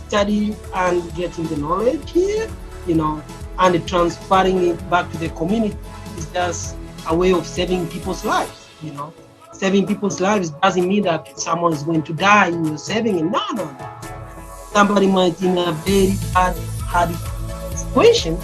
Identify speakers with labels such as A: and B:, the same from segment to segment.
A: Study and getting the knowledge here, and transferring it back to the community is just a way of saving people's lives, Saving people's lives doesn't mean that someone is going to die and you're saving it. No. Somebody might be in a very hard situation,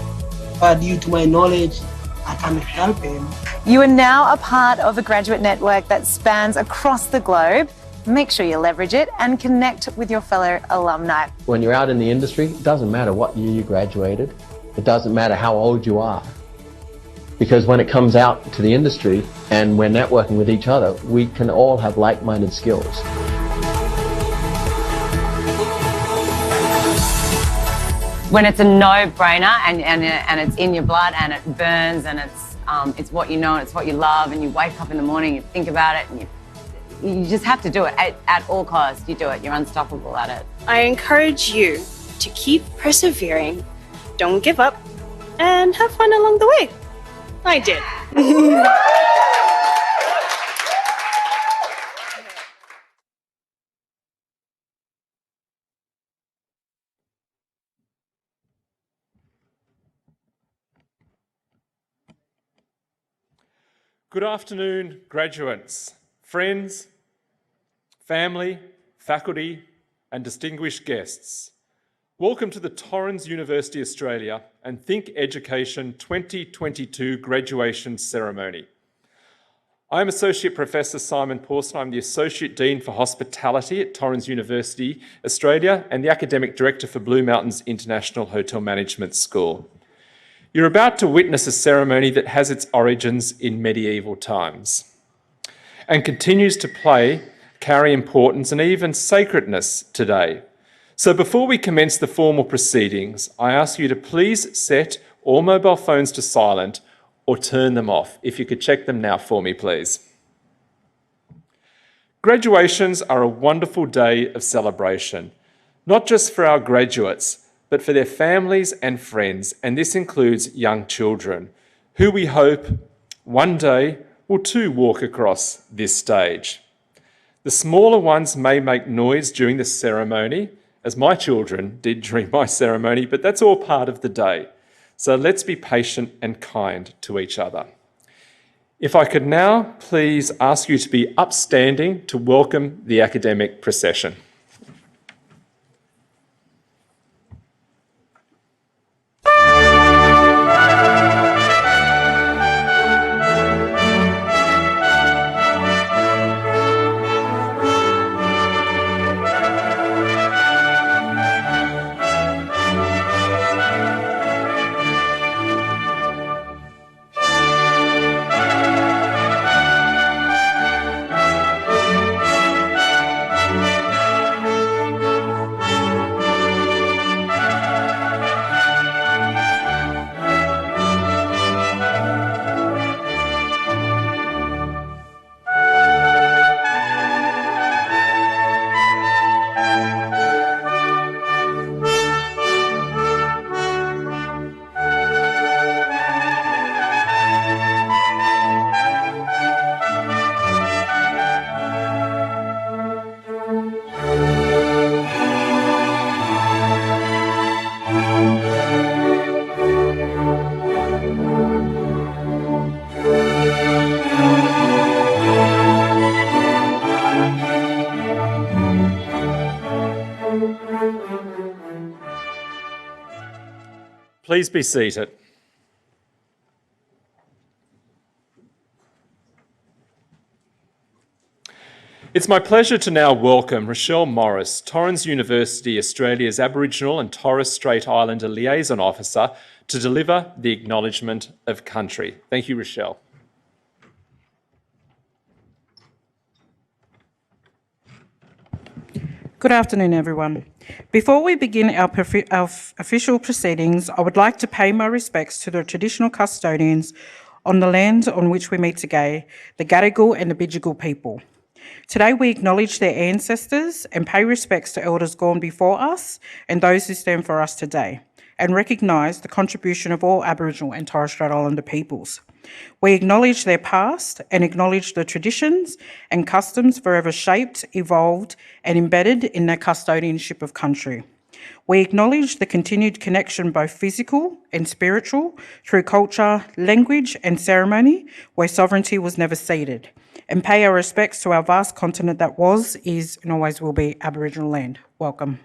A: but due to my knowledge, I can help him.
B: You are now a part of a graduate network that spans across the globe. Make sure you leverage it and connect with your fellow alumni.
C: When you're out in the industry, it doesn't matter what year you graduated. It doesn't matter how old you are. Because when it comes out to the industry and we're networking with each other, we can all have like-minded skills.
D: When it's a no-brainer and it's in your blood and it burns and it's what you know and it's what you love, and you wake up in the morning, you think about it, and you just have to do it at all costs. You do it, you're unstoppable at it.
E: I encourage you to keep persevering, don't give up, and have fun along the way. I did.
F: Good afternoon, graduates, friends, family, faculty, and distinguished guests. Welcome to the Torrens University Australia and Think Education 2022 graduation ceremony. I'm Associate Professor Simon Pawson. I'm the Associate Dean for Hospitality at Torrens University Australia and the Academic Director for Blue Mountains International Hotel Management School. You're about to witness a ceremony that has its origins in medieval times and continues to carry importance and even sacredness today. So before we commence the formal proceedings, I ask you to please set all mobile phones to silent or turn them off. If you could check them now for me, please. Graduations are a wonderful day of celebration, not just for our graduates, but for their families and friends, and this includes young children, who we hope one day will too walk across this stage. The smaller ones may make noise during the ceremony, as my children did during my ceremony, but that's all part of the day. So let's be patient and kind to each other. If I could now please ask you to be upstanding to welcome the academic procession. Please be seated. It's my pleasure to now welcome Rochelle Morris, Torrens University Australia's Aboriginal and Torres Strait Islander Liaison Officer, to deliver the Acknowledgement of Country. Thank you, Rochelle.
G: Good afternoon, everyone. Before we begin our official proceedings, I would like to pay my respects to the traditional custodians on the land on which we meet today, the Gadigal and the Bidjigal people. Today we acknowledge their ancestors and pay respects to elders gone before us and those who stand for us today, and recognise the contribution of all Aboriginal and Torres Strait Islander peoples. We acknowledge their past and acknowledge the traditions and customs forever shaped, evolved and embedded in their custodianship of country. We acknowledge the continued connection, both physical and spiritual, through culture, language and ceremony, where sovereignty was never ceded, and pay our respects to our vast continent that was, is and always will be Aboriginal land. Welcome.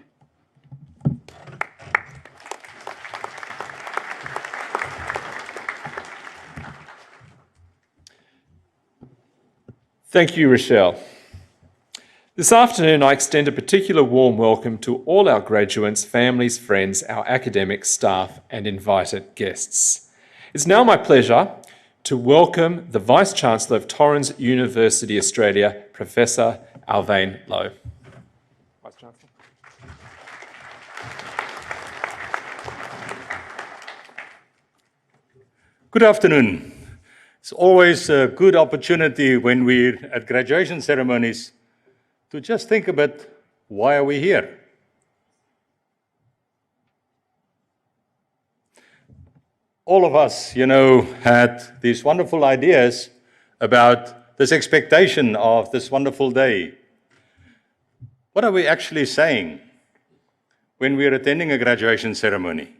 F: Thank you, Rochelle. This afternoon, I extend a particular warm welcome to all our graduates, families, friends, our academic staff, and invited guests. It's now my pleasure to welcome the Vice-Chancellor of Torrens University Australia, Professor Alwyn Louw. Vice-Chancellor.
H: Good afternoon. It's always a good opportunity when we're at graduation ceremonies to just think a bit, why are we here? All of us, had these wonderful ideas about this expectation of this wonderful day. What are we actually saying when we're attending a graduation ceremony?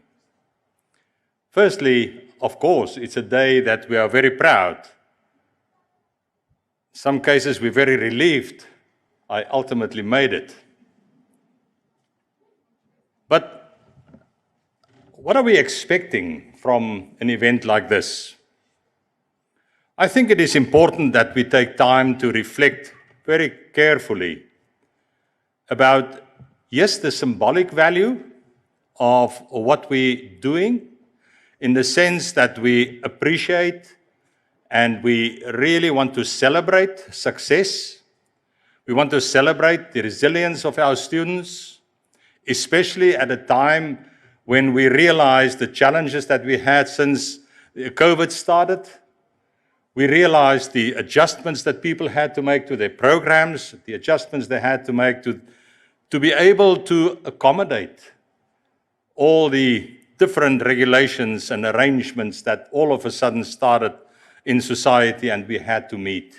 H: Firstly, of course, it's a day that we are very proud. In some cases, we're very relieved I ultimately made it. But what are we expecting from an event like this? I think it is important that we take time to reflect very carefully about, yes, the symbolic value of what we're doing, in the sense that we appreciate and we really want to celebrate success. We want to celebrate the resilience of our students, especially at a time when we realize the challenges that we had since COVID started. We realized the adjustments that people had to make to their programs, the adjustments they had to make to be able to accommodate all the different regulations and arrangements that all of a sudden started in society and we had to meet.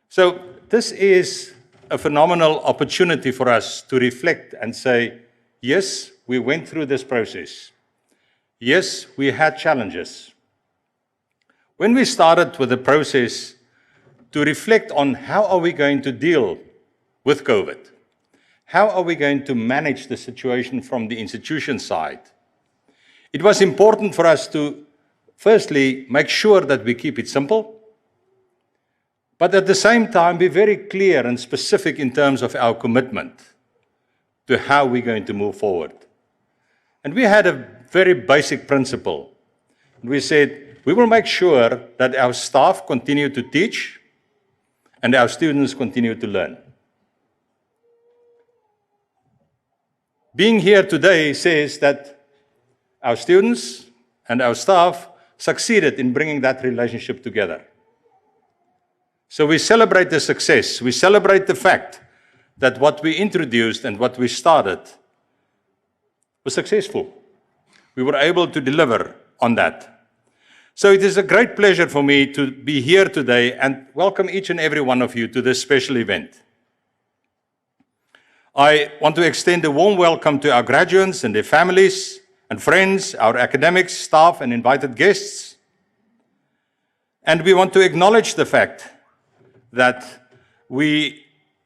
H: So this is a phenomenal opportunity for us to reflect and say, yes, we went through this process. Yes, we had challenges. When we started with the process to reflect on how are we going to deal with COVID, how are we going to manage the situation from the institution side, it was important for us to firstly make sure that we keep it simple, but at the same time be very clear and specific in terms of our commitment to how we're going to move forward. And we had a very basic principle. We said, we will make sure that our staff continue to teach and our students continue to learn. Being here today says that our students and our staff succeeded in bringing that relationship together. So we celebrate the success. We celebrate the fact that what we introduced and what we started was successful. We were able to deliver on that. So it is a great pleasure for me to be here today and welcome each and every one of you to this special event. I want to extend a warm welcome to our graduates and their families and friends, our academics, staff, and invited guests. And we want to acknowledge the fact that we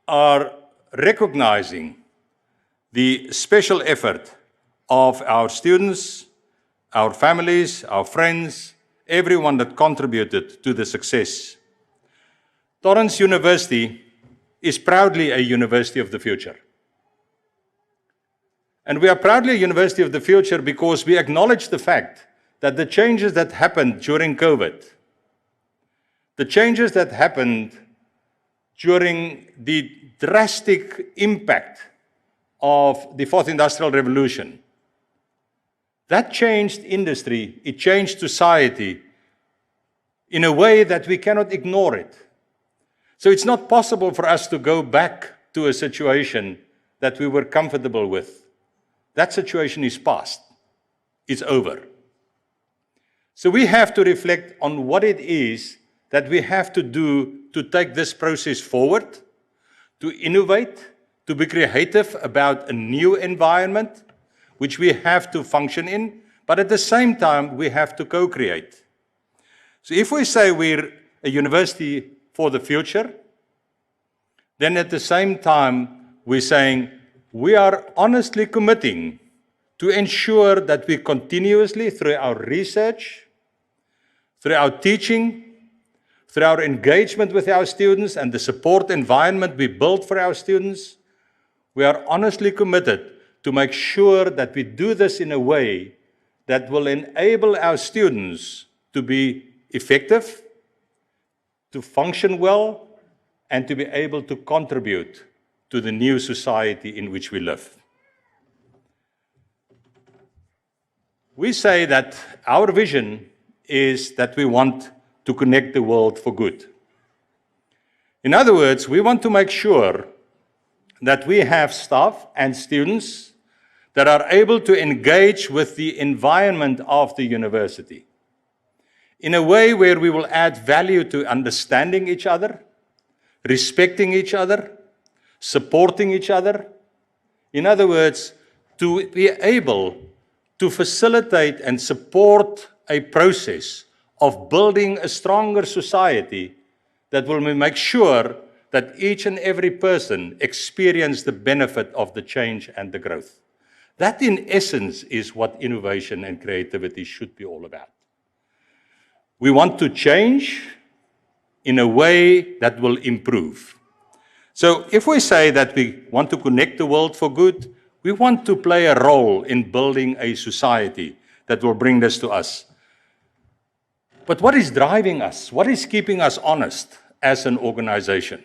H: are recognizing the special effort of our students, our families, our friends, everyone that contributed to the success. Torrens University is proudly a university of the future. And we are proudly a university of the future because we acknowledge the fact that the changes that happened during COVID, the changes that happened during the drastic impact of the Fourth Industrial Revolution, that changed industry, it changed society in a way that we cannot ignore it. So it's not possible for us to go back to a situation that we were comfortable with. That situation is past. It's over. So we have to reflect on what it is that we have to do to take this process forward, to innovate, to be creative about a new environment which we have to function in, but at the same time we have to co-create. So if we say we're a university for the future, then at the same time we're saying we are honestly committing to ensure that we continuously, through our research, through our teaching, through our engagement with our students and the support environment we build for our students, we are honestly committed to make sure that we do this in a way that will enable our students to be effective, to function well, and to be able to contribute to the new society in which we live. We say that our vision is that we want to connect the world for good. In other words, we want to make sure that we have staff and students that are able to engage with the environment of the university in a way where we will add value to understanding each other, respecting each other, supporting each other. In other words, to be able to facilitate and support a process of building a stronger society that will make sure that each and every person experience the benefit of the change and the growth. That, in essence, is what innovation and creativity should be all about. We want to change in a way that will improve. So if we say that we want to connect the world for good, we want to play a role in building a society that will bring this to us. But what is driving us? What is keeping us honest as an organization?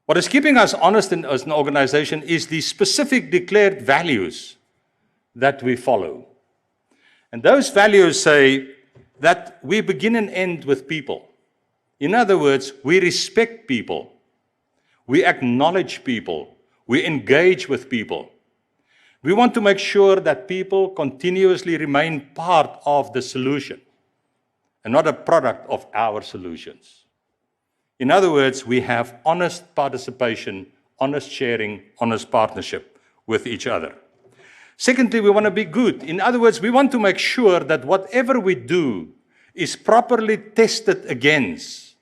H: What is keeping us honest as an organization is the specific declared values that we follow. And those values say that we begin and end with people. In other words, we respect people. We acknowledge people. We engage with people. We want to make sure that people continuously remain part of the solution and not a product of our solutions. In other words, we have honest participation, honest sharing, honest partnership with each other. Secondly, we want to be good. In other words, we want to make sure that whatever we do is properly tested against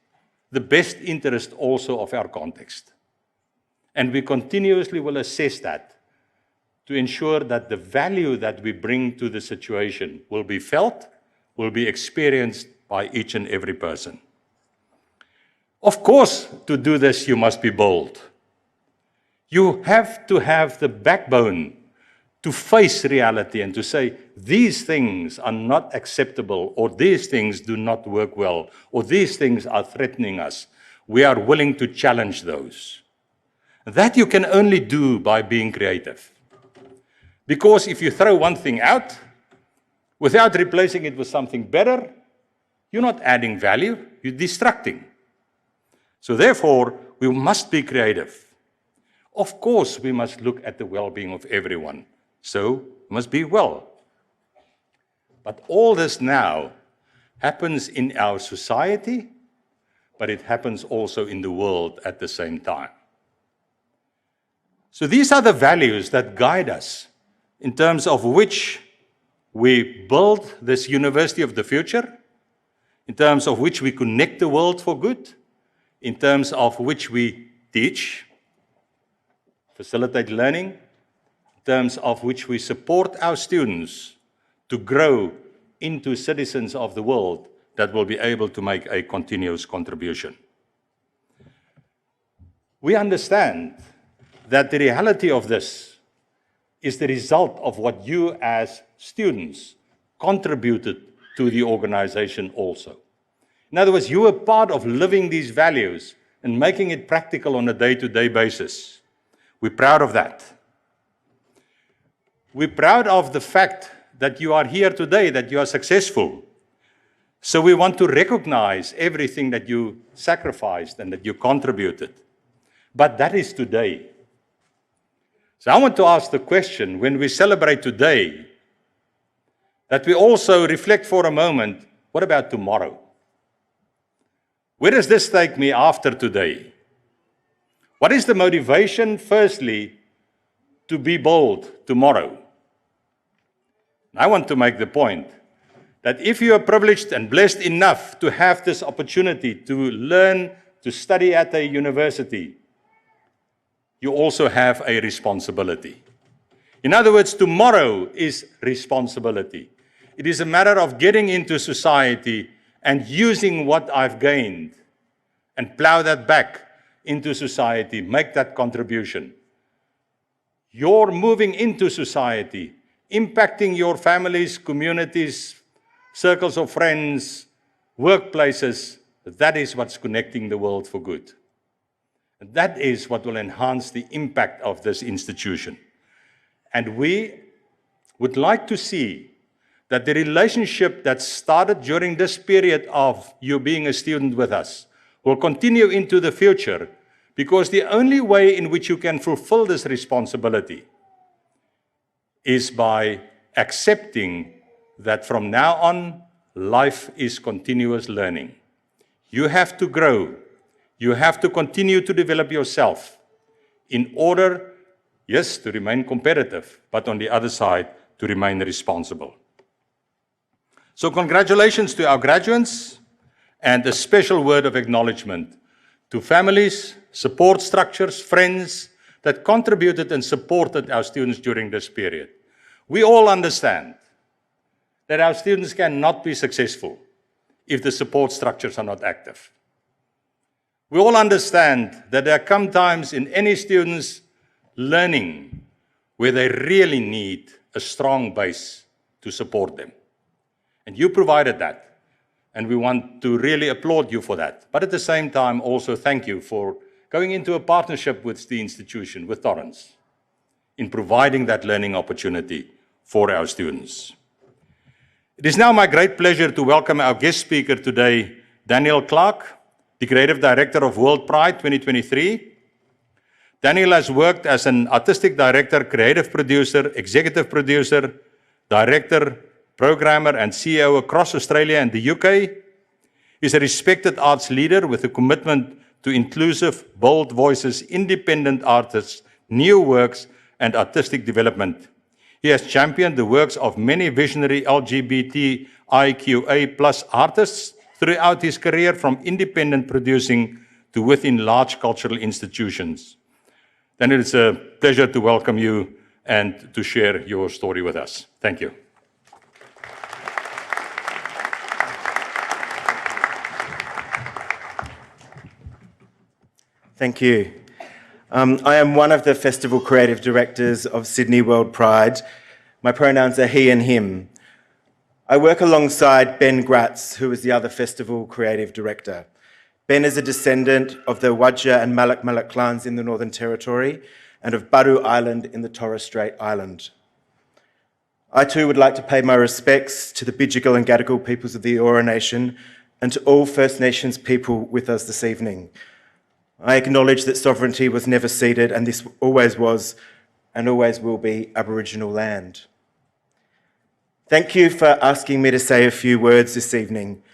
H: the best interest also of our context. And we continuously will assess that to ensure that the value that we bring to the situation will be felt, will be experienced by each and every person. Of course, to do this, you must be bold. You have to have the backbone to face reality and to say, these things are not acceptable, or these things do not work well, or these things are threatening us. We are willing to challenge those. That you can only do by being creative. Because if you throw one thing out, without replacing it with something better, you're not adding value, you're destructing. So therefore, we must be creative. Of course, we must look at the well-being of everyone. So, we must be well. But all this now happens in our society, but it happens also in the world at the same time. So these are the values that guide us in terms of which we build this university of the future, in terms of which we connect the world for good, in terms of which we teach, facilitate learning, in terms of which we support our students to grow into citizens of the world that will be able to make a continuous contribution. We understand that the reality of this is the result of what you as students contributed to the organization also. In other words, you were part of living these values and making it practical on a day-to-day basis. We're proud of that. We're proud of the fact that you are here today, that you are successful. So we want to recognize everything that you sacrificed and that you contributed. But that is today. So I want to ask the question, when we celebrate today, that we also reflect for a moment, what about tomorrow? Where does this take me after today? What is the motivation, firstly, to be bold tomorrow? I want to make the point that if you are privileged and blessed enough to have this opportunity to learn, to study at a university, you also have a responsibility. In other words, tomorrow is responsibility. It is a matter of getting into society and using what I've gained and plow that back into society, make that contribution. You're moving into society, impacting your families, communities, circles of friends, workplaces. That is what's connecting the world for good. And that is what will enhance the impact of this institution. And we would like to see that the relationship that started during this period of you being a student with us will continue into the future, because the only way in which you can fulfill this responsibility is by accepting that from now on, life is continuous learning. You have to grow. You have to continue to develop yourself in order, yes, to remain competitive, but on the other side, to remain responsible. So congratulations to our graduates, and a special word of acknowledgement to families, support structures, friends that contributed and supported our students during this period. We all understand that our students cannot be successful if the support structures are not active. We all understand that there come times in any student's learning where they really need a strong base to support them. And you provided that. And we want to really applaud you for that. But at the same time, also thank you for going into a partnership with the institution, with Torrens, in providing that learning opportunity for our students. It is now my great pleasure to welcome our guest speaker today, Daniel Clark, the Creative Director of World Pride 2023. Daniel has worked as an artistic director, creative producer, executive producer, director, programmer and CEO across Australia and the UK. He's a respected arts leader with a commitment to inclusive, bold voices, independent artists, new works and artistic development. He has championed the works of many visionary LGBTIQA+ artists throughout his career, from independent producing to within large cultural institutions. Daniel, it's a pleasure to welcome you and to share your story with us. Thank you.
I: Thank you. I am one of the Festival Creative Directors of Sydney World Pride. My pronouns are he and him. I work alongside Ben Gratz, who is the other Festival Creative Director. Ben is a descendant of the Wadja and Malak Malak clans in the Northern Territory and of Baru Island in the Torres Strait Island. I too would like to pay my respects to the Bidjigal and Gadigal peoples of the Eora Nation and to all First Nations people with us this evening. I acknowledge that sovereignty was never ceded, and this always was and always will be Aboriginal land. Thank you for asking me to say a few words this evening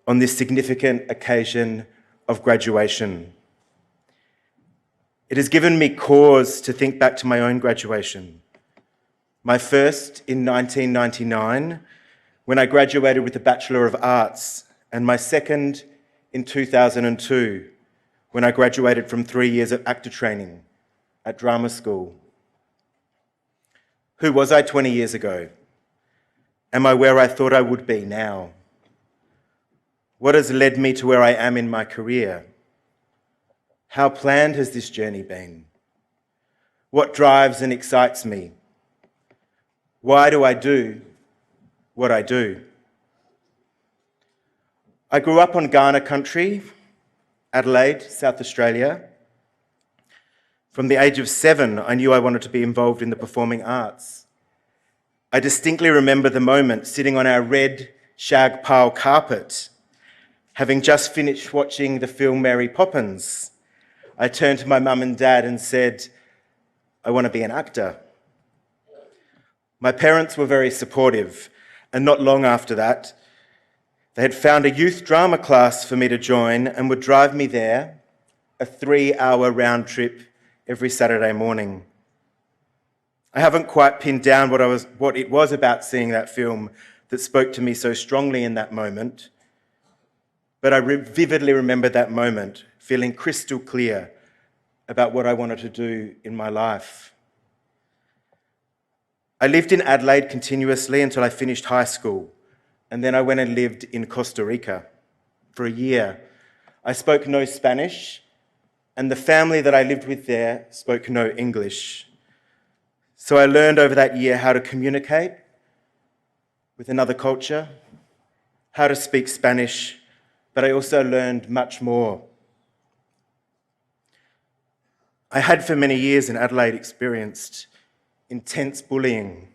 I: on this significant occasion of graduation. It has given me cause to think back to my own graduation. My first in 1999, when I graduated with a Bachelor of Arts, and my second in 2002, when I graduated from 3 years of actor training at drama school. Who was I 20 years ago? Am I where I thought I would be now? What has led me to where I am in my career? How planned has this journey been? What drives and excites me? Why do I do what I do? I grew up on Kaurna country, Adelaide, South Australia. From the age of 7, I knew I wanted to be involved in the performing arts. I distinctly remember the moment sitting on our red shag pile carpet, having just finished watching the film Mary Poppins. I turned to my mum and dad and said, I want to be an actor. My parents were very supportive, and not long after that, they had found a youth drama class for me to join and would drive me there, a 3-hour round trip every Saturday morning. I haven't quite pinned down what it was about seeing that film that spoke to me so strongly in that moment, but I vividly remember that moment, feeling crystal clear about what I wanted to do in my life. I lived in Adelaide continuously until I finished high school, and then I went and lived in Costa Rica for a year. I spoke no Spanish, and the family that I lived with there spoke no English. So I learned over that year how to communicate with another culture, how to speak Spanish, but I also learned much more. I had for many years in Adelaide experienced intense bullying.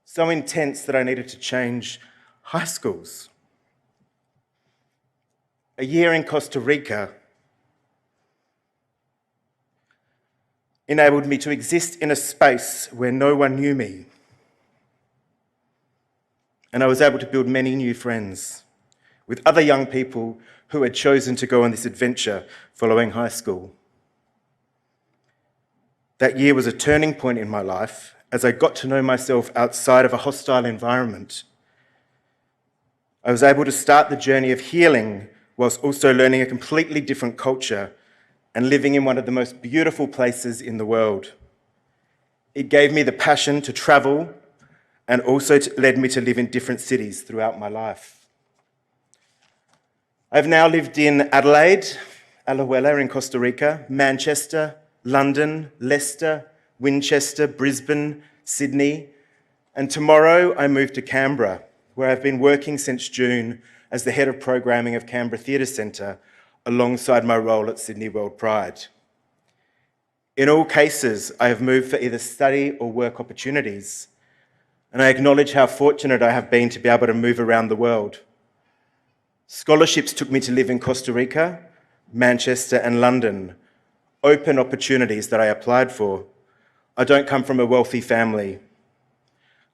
I: So intense that I needed to change high schools. A year in Costa Rica enabled me to exist in a space where no one knew me. And I was able to build many new friends with other young people who had chosen to go on this adventure following high school. That year was a turning point in my life as I got to know myself outside of a hostile environment. I was able to start the journey of healing whilst also learning a completely different culture and living in one of the most beautiful places in the world. It gave me the passion to travel and also led me to live in different cities throughout my life. I've now lived in Adelaide, Alajuela in Costa Rica, Manchester, London, Leicester, Winchester, Brisbane, Sydney, and tomorrow I move to Canberra, where I've been working since June as the head of programming of Canberra Theatre Centre, alongside my role at Sydney World Pride. In all cases, I have moved for either study or work opportunities, and I acknowledge how fortunate I have been to be able to move around the world. Scholarships took me to live in Costa Rica, Manchester, and London, open opportunities that I applied for. I don't come from a wealthy family.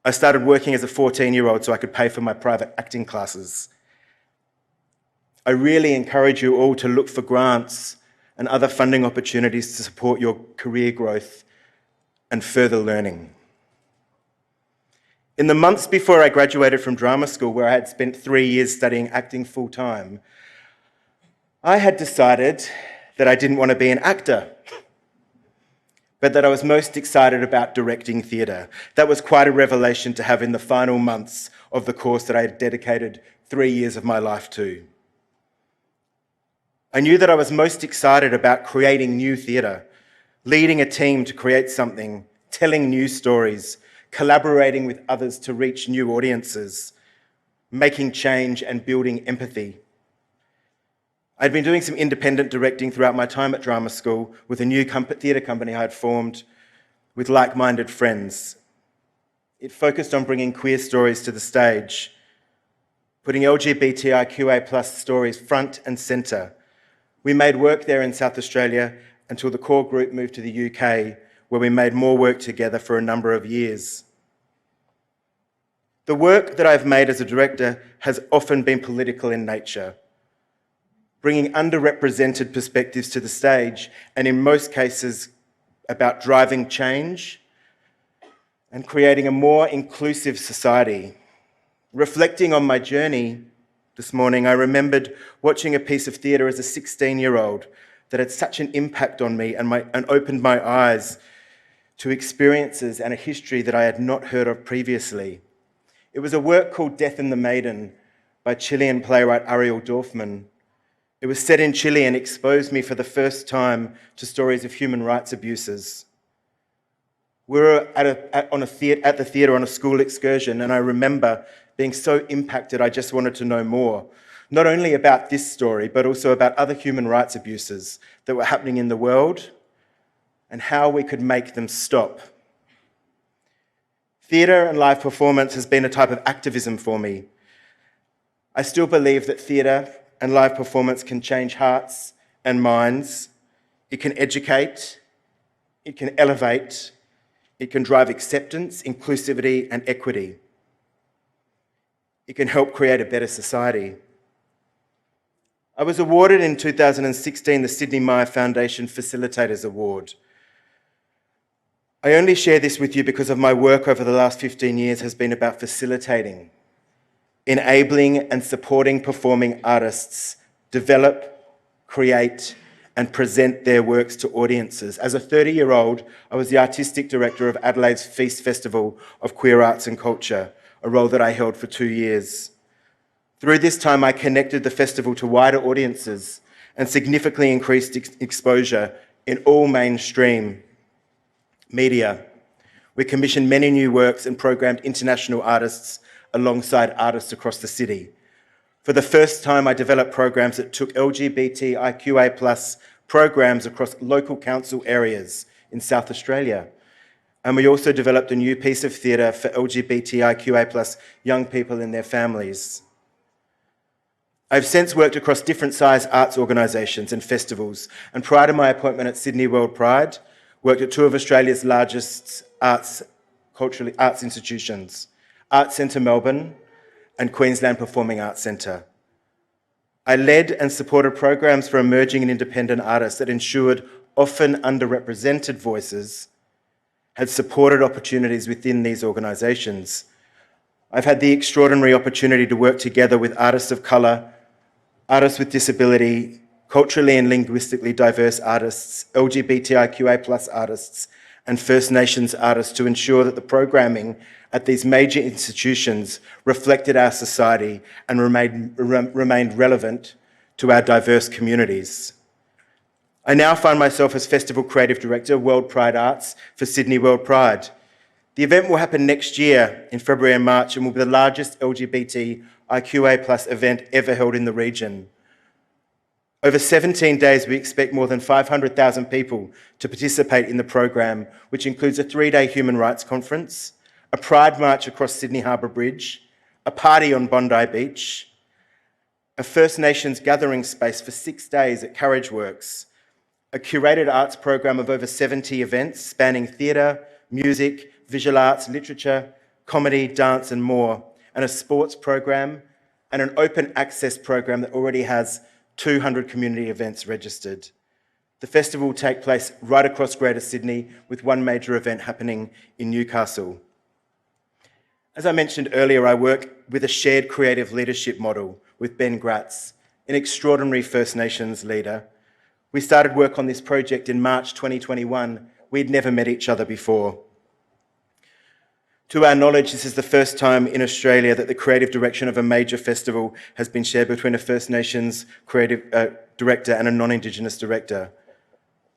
I: I started working as a 14-year-old so I could pay for my private acting classes. I really encourage you all to look for grants and other funding opportunities to support your career growth and further learning. In the months before I graduated from drama school, where I had spent 3 years studying acting full-time, I had decided that I didn't want to be an actor, but that I was most excited about directing theatre. That was quite a revelation to have in the final months of the course that I had dedicated 3 years of my life to. I knew that I was most excited about creating new theatre, leading a team to create something, telling new stories, collaborating with others to reach new audiences, making change and building empathy. I'd been doing some independent directing throughout my time at drama school with a new theatre company I had formed with like-minded friends. It focused on bringing queer stories to the stage, putting LGBTIQA+ stories front and centre. We made work there in South Australia until the core group moved to the UK, where we made more work together for a number of years. The work that I've made as a director has often been political in nature, bringing underrepresented perspectives to the stage, and in most cases about driving change and creating a more inclusive society. Reflecting on my journey this morning, I remembered watching a piece of theatre as a 16-year-old that had such an impact on me and opened my eyes to experiences and a history that I had not heard of previously. It was a work called Death and the Maiden by Chilean playwright Ariel Dorfman. It was set in Chile and exposed me for the first time to stories of human rights abuses. We were at the theatre on a school excursion, and I remember being so impacted I just wanted to know more, not only about this story, but also about other human rights abuses that were happening in the world and how we could make them stop. Theatre and live performance has been a type of activism for me. I still believe that theatre and live performance can change hearts and minds. It can educate, it can elevate, it can drive acceptance, inclusivity, and equity. It can help create a better society. I was awarded in 2016 the Sydney Myer Foundation Facilitators Award. I only share this with you because of my work over the last 15 years has been about facilitating, enabling and supporting performing artists develop, create, and present their works to audiences. As a 30-year-old, I was the artistic director of Adelaide's Feast Festival of Queer Arts and Culture, a role that I held for 2 years. Through this time, I connected the festival to wider audiences and significantly increased exposure in all mainstream media. We commissioned many new works and programmed international artists alongside artists across the city. For the first time, I developed programs that took LGBTIQA+ programs across local council areas in South Australia. And we also developed a new piece of theatre for LGBTIQA+ young people and their families. I've since worked across different size arts organisations and festivals, and prior to my appointment at Sydney World Pride, worked at two of Australia's largest arts institutions, Arts Centre Melbourne and Queensland Performing Arts Centre. I led and supported programs for emerging and independent artists that ensured often underrepresented voices had supported opportunities within these organisations. I've had the extraordinary opportunity to work together with artists of colour, artists with disability, culturally and linguistically diverse artists, LGBTIQA+ artists, and First Nations artists to ensure that the programming at these major institutions reflected our society and remained relevant to our diverse communities. I now find myself as Festival Creative Director, World Pride Arts for Sydney World Pride. The event will happen next year in February and March and will be the largest LGBTIQA+ event ever held in the region. Over 17 days, we expect more than 500,000 people to participate in the program, which includes a 3-day human rights conference, a pride march across Sydney Harbour Bridge, a party on Bondi Beach, a First Nations gathering space for 6 days at Carriage Works, a curated arts program of over 70 events spanning theatre, music, visual arts, literature, comedy, dance and more, and a sports program, and an open access program that already has 200 community events registered. The festival will take place right across Greater Sydney, with one major event happening in Newcastle. As I mentioned earlier, I work with a shared creative leadership model with Ben Gratz, an extraordinary First Nations leader. We started work on this project in March 2021. We'd never met each other before. To our knowledge, this is the first time in Australia that the creative direction of a major festival has been shared between a First Nations creative director and a non-Indigenous director.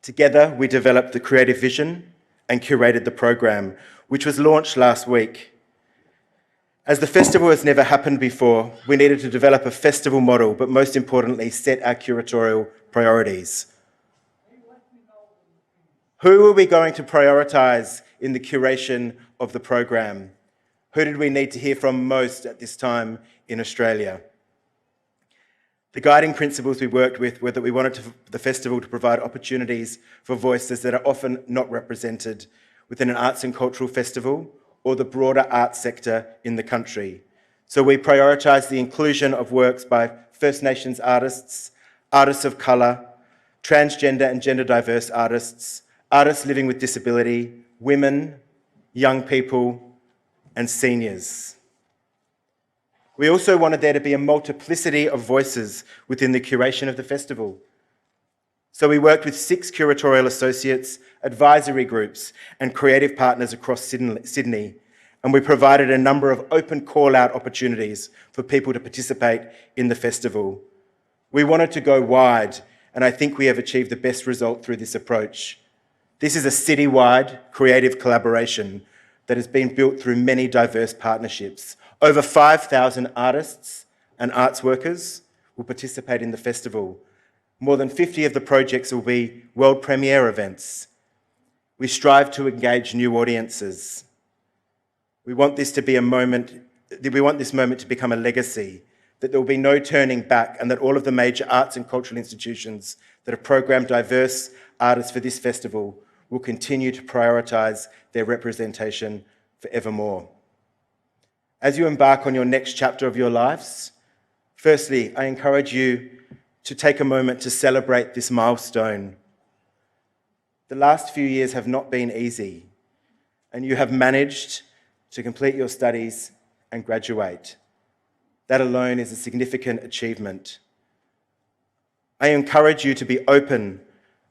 I: Together, we developed the creative vision and curated the program, which was launched last week. As the festival has never happened before, we needed to develop a festival model, but most importantly, set our curatorial priorities. Who are we going to prioritise in the curation of the program? Who did we need to hear from most at this time in Australia? The guiding principles we worked with were that we wanted the festival to provide opportunities for voices that are often not represented within an arts and cultural festival or the broader arts sector in the country. So we prioritised the inclusion of works by First Nations artists, artists of colour, transgender and gender diverse artists, artists living with disability, women, young people, and seniors. We also wanted there to be a multiplicity of voices within the curation of the festival. So we worked with 6 curatorial associates, advisory groups, and creative partners across Sydney, and we provided a number of open call-out opportunities for people to participate in the festival. We wanted to go wide, and I think we have achieved the best result through this approach. This is a citywide creative collaboration that has been built through many diverse partnerships. Over 5,000 artists and arts workers will participate in the festival. More than 50 of the projects will be world premiere events. We strive to engage new audiences. We want this moment to become a legacy, that there will be no turning back, and that all of the major arts and cultural institutions that have programmed diverse artists for this festival will continue to prioritise their representation forevermore. As you embark on your next chapter of your lives, firstly, I encourage you to take a moment to celebrate this milestone. The last few years have not been easy, and you have managed to complete your studies and graduate. That alone is a significant achievement. I encourage you to be open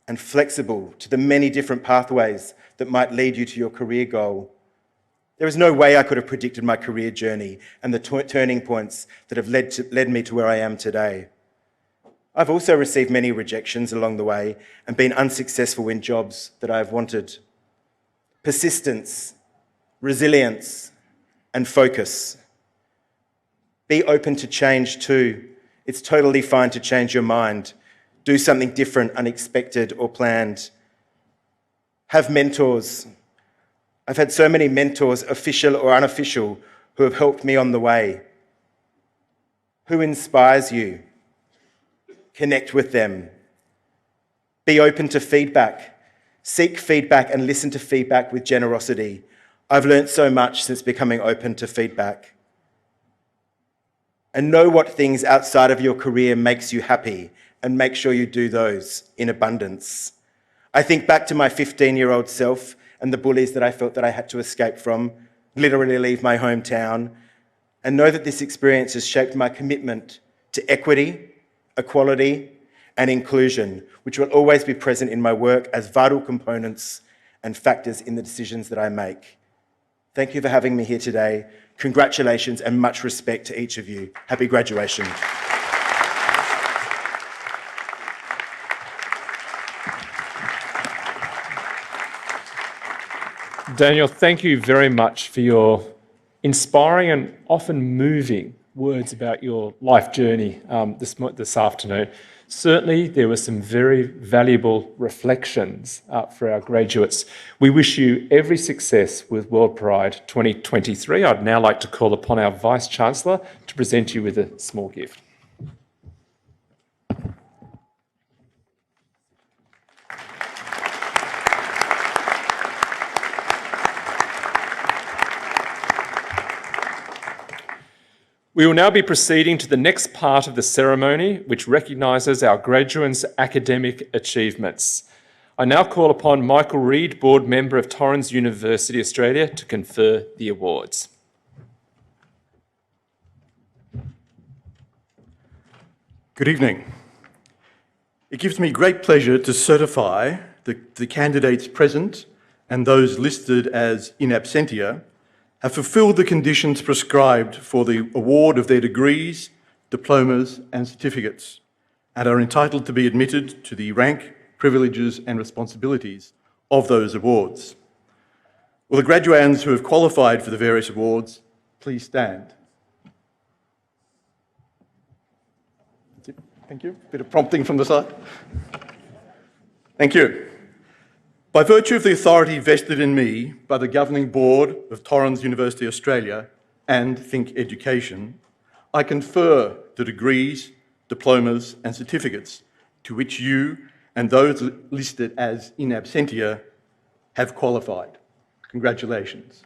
I: and flexible to the many different pathways that might lead you to your career goal. There is no way I could have predicted my career journey and the turning points that have led me to where I am today. I've also received many rejections along the way and been unsuccessful in jobs that I've wanted. Persistence, resilience, and focus. Be open to change too. It's totally fine to change your mind. Do something different, unexpected, or planned. Have mentors. I've had so many mentors, official or unofficial, who have helped me on the way. Who inspires you? Connect with them. Be open to feedback. Seek feedback and listen to feedback with generosity. I've learned so much since becoming open to feedback. And know what things outside of your career makes you happy, and make sure you do those in abundance. I think back to my 15-year-old self and the bullies that I felt that I had to escape from, literally leave my hometown, and know that this experience has shaped my commitment to equity, equality, and inclusion, which will always be present in my work as vital components and factors in the decisions that I make. Thank you for having me here today. Congratulations and much respect to each of you. Happy graduation.
F: Daniel, thank you very much for your inspiring and often moving words about your life journey this afternoon. Certainly, there were some very valuable reflections for our graduates. We wish you every success with World Pride 2023. I'd now like to call upon our Vice-Chancellor to present you with a small gift. We will now be proceeding to the next part of the ceremony, which recognises our graduates' academic achievements. I now call upon Michael Reid, Board Member of Torrens University, Australia, to confer the awards.
J: Good evening. It gives me great pleasure to certify the candidates present and those listed as in absentia have fulfilled the conditions prescribed for the award of their degrees, diplomas and certificates, and are entitled to be admitted to the rank, privileges and responsibilities of those awards. Will the graduands who have qualified for the various awards please stand? That's it. Thank you. Bit of prompting from the side. Thank you. By virtue of the authority vested in me by the Governing Board of Torrens University Australia and Think Education, I confer the degrees, diplomas and certificates to which you and those listed as in absentia have qualified. Congratulations.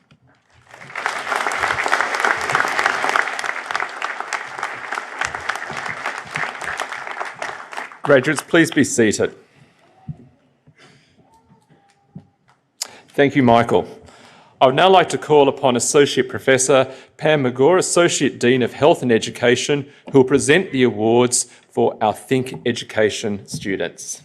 F: Graduates, please be seated. Thank you, Michael. I would now like to call upon Associate Professor Pam Megaw, Associate Dean of Health and Education, who will present the awards for our Think Education students.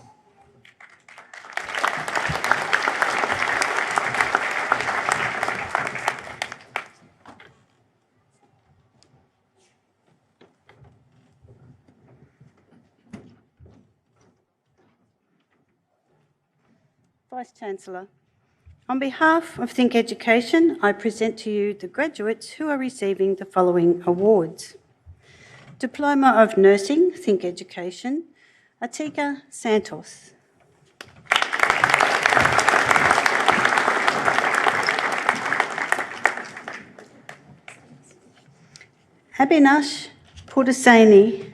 K: Vice-Chancellor, on behalf of Think Education, I present to you the graduates who are receiving the following awards. Diploma of Nursing, Think Education, Atika Santos. Abhinash Pudasani.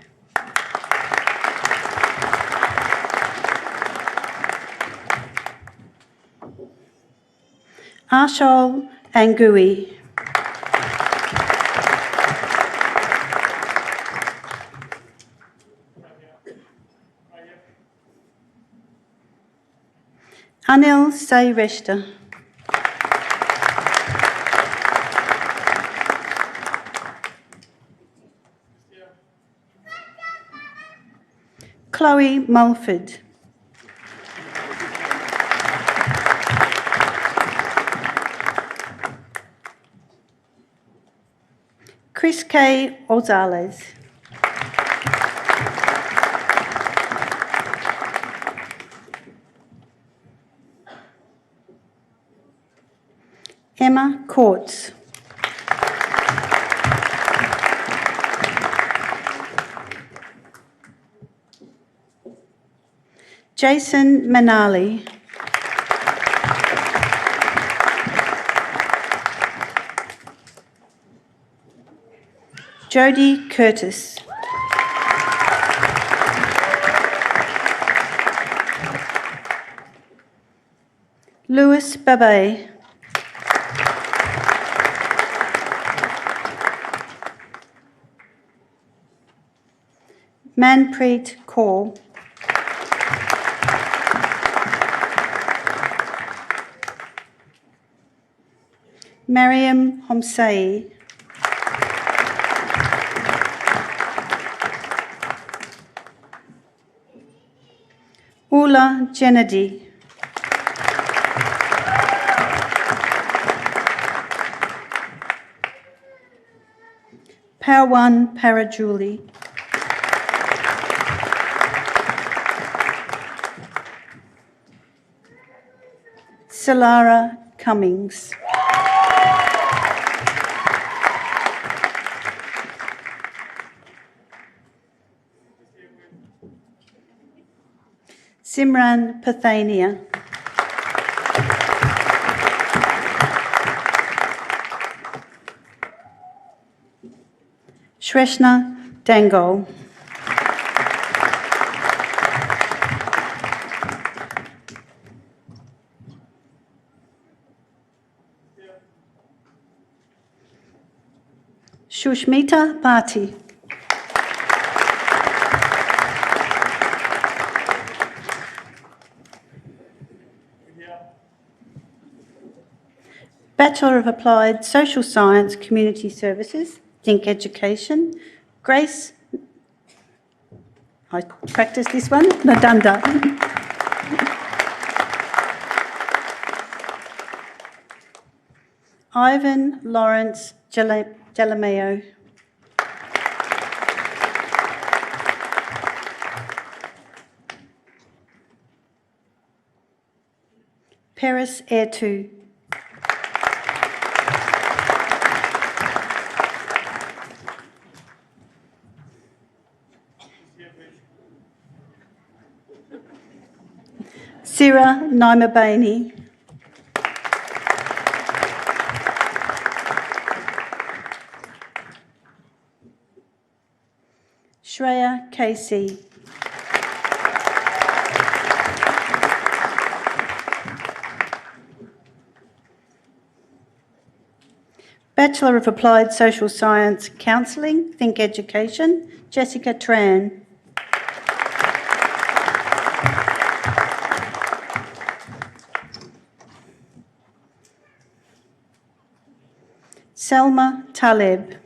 K: Arshol Angui. Anil Sayreshta. Chloe Mulford. Chris K. Ozales. Emma Courts. Jason Manali. Jodie Curtis. Louis Babay. Manpreet Kaur. Mariam Homsai. Ula Jennedy. Parwan Parajuli. Salara Cummings. Simran Pathania. Shreshna Dangol. Shushmita Bhati. Bachelor of Applied Social Science Community Services, Think Education, Grace, I practiced this one, Nadanda. Ivan Lawrence Jalameo. Paris Airtu. Sira Naimabani. Shreya Casey. Bachelor of Applied Social Science Counselling, Think Education, Jessica Tran. Selma Taleb.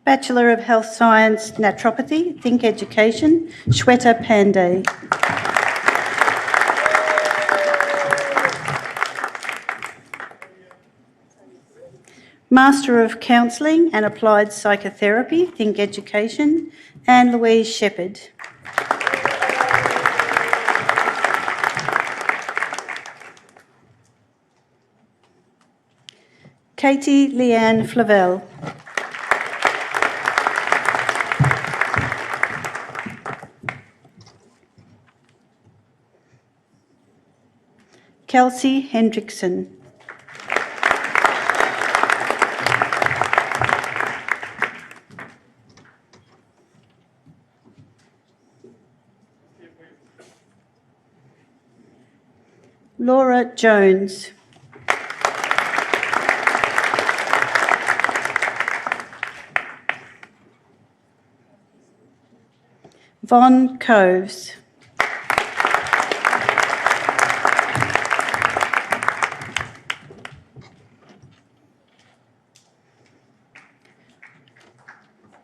K: Bachelor of Health Science Naturopathy, Think Education, Shweta Pandey. Master of Counselling and Applied Psychotherapy, Think Education, Anne Louise Shepherd. Katie Leanne Flavel. Kelsey Hendrickson. Laura Jones. Von Coves.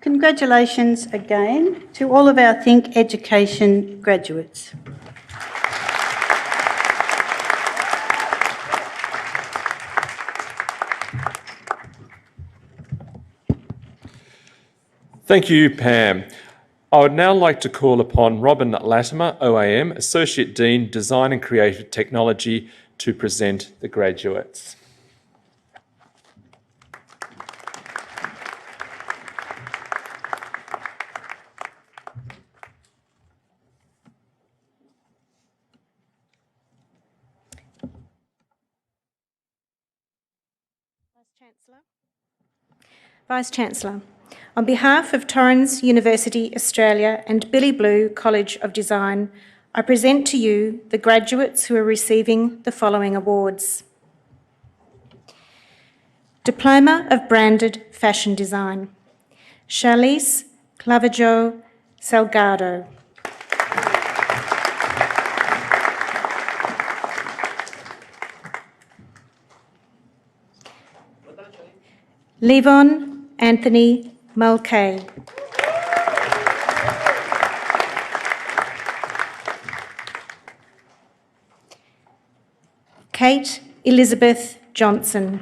K: Congratulations again to all of our Think Education graduates.
F: Thank you, Pam. I would now like to call upon Robyn Latimer, OAM, Associate Dean, Design and Creative Technology, to present the graduates.
L: Vice-Chancellor, on behalf of Torrens University Australia and Billy Blue College of Design, I present to you the graduates who are receiving the following awards. Diploma of Branded Fashion Design, Charlize Clavijo Salgado. Levon Anthony Mulcahy. Kate Elizabeth Johnson.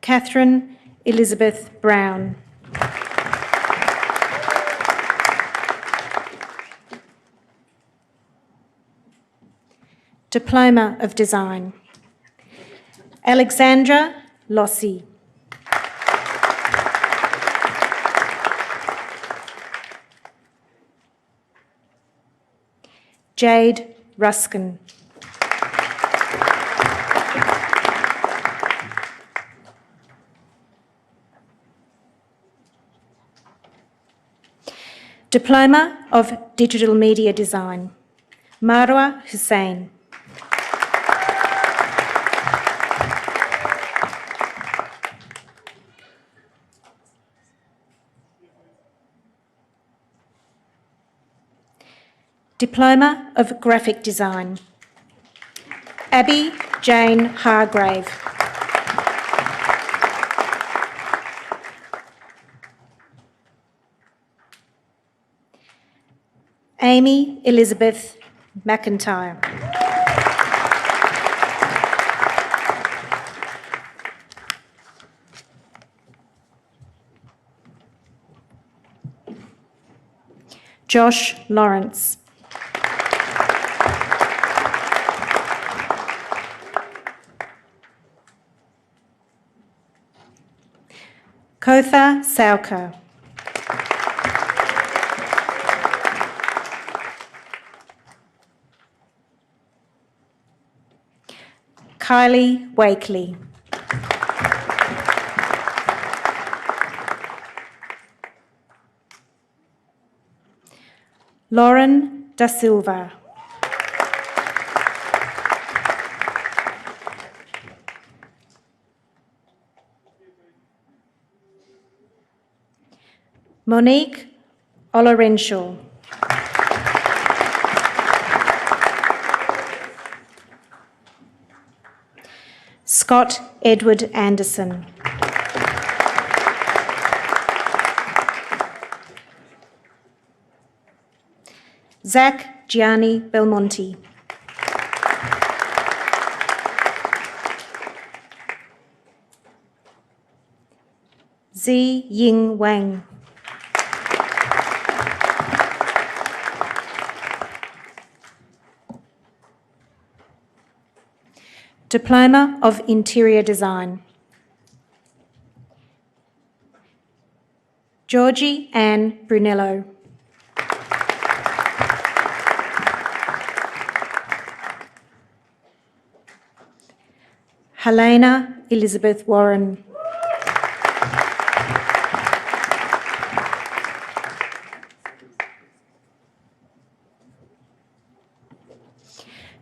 L: Catherine Elizabeth Brown. Diploma of Design, Alexandra Lossie. Jade Ruskin. Diploma of Digital Media Design, Marwa Hussain. Diploma of Graphic Design, Abby Jane Hargrave. Amy Elizabeth McIntyre. Josh Lawrence. Kotha Sauka. Kylie Wakely. Lauren Da Silva. Monique Olorenshaw. Scott Edward Anderson. Zach Gianni Belmonte. Zi Ying Wang. Diploma of Interior Design. Georgie Ann Brunello. Helena Elizabeth Warren.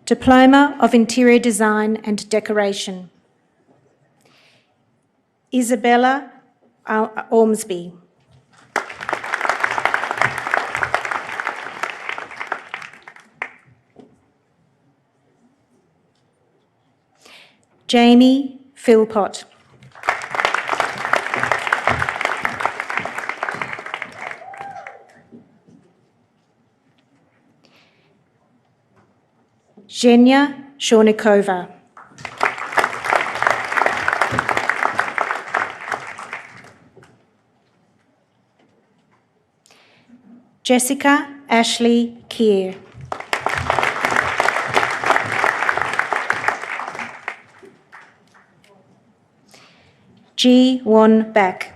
L: Diploma of Interior Design and Decoration. Isabella Ormsby. Jamie Philpott. Zhenya Shornikova. Jessica Ashley Keir. Ji Won Bak.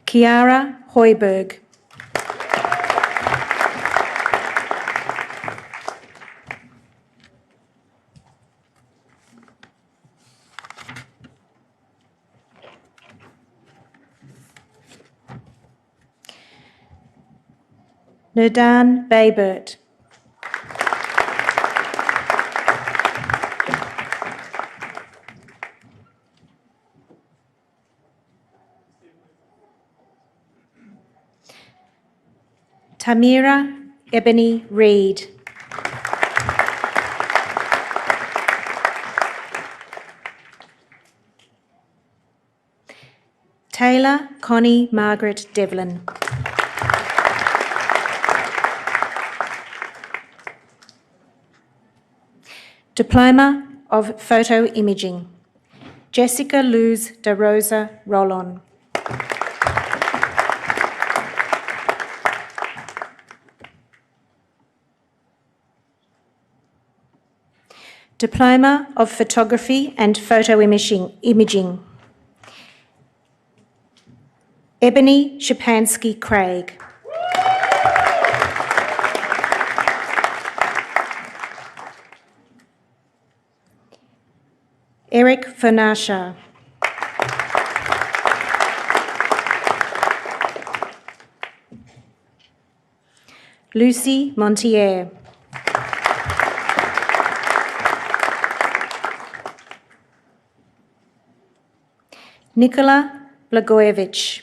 L: Kiara Hoiberg. Nerdan Baybert. Tamira Ebony Reid. Taylor Connie Margaret Devlin. Diploma of Photo Imaging. Jessica Luz de Rosa Rollon. Diploma of Photography and Photo Imaging. Ebony Shapansky Craig. Eric Fernasha. Lucy Montier. Nikola Blagojevich.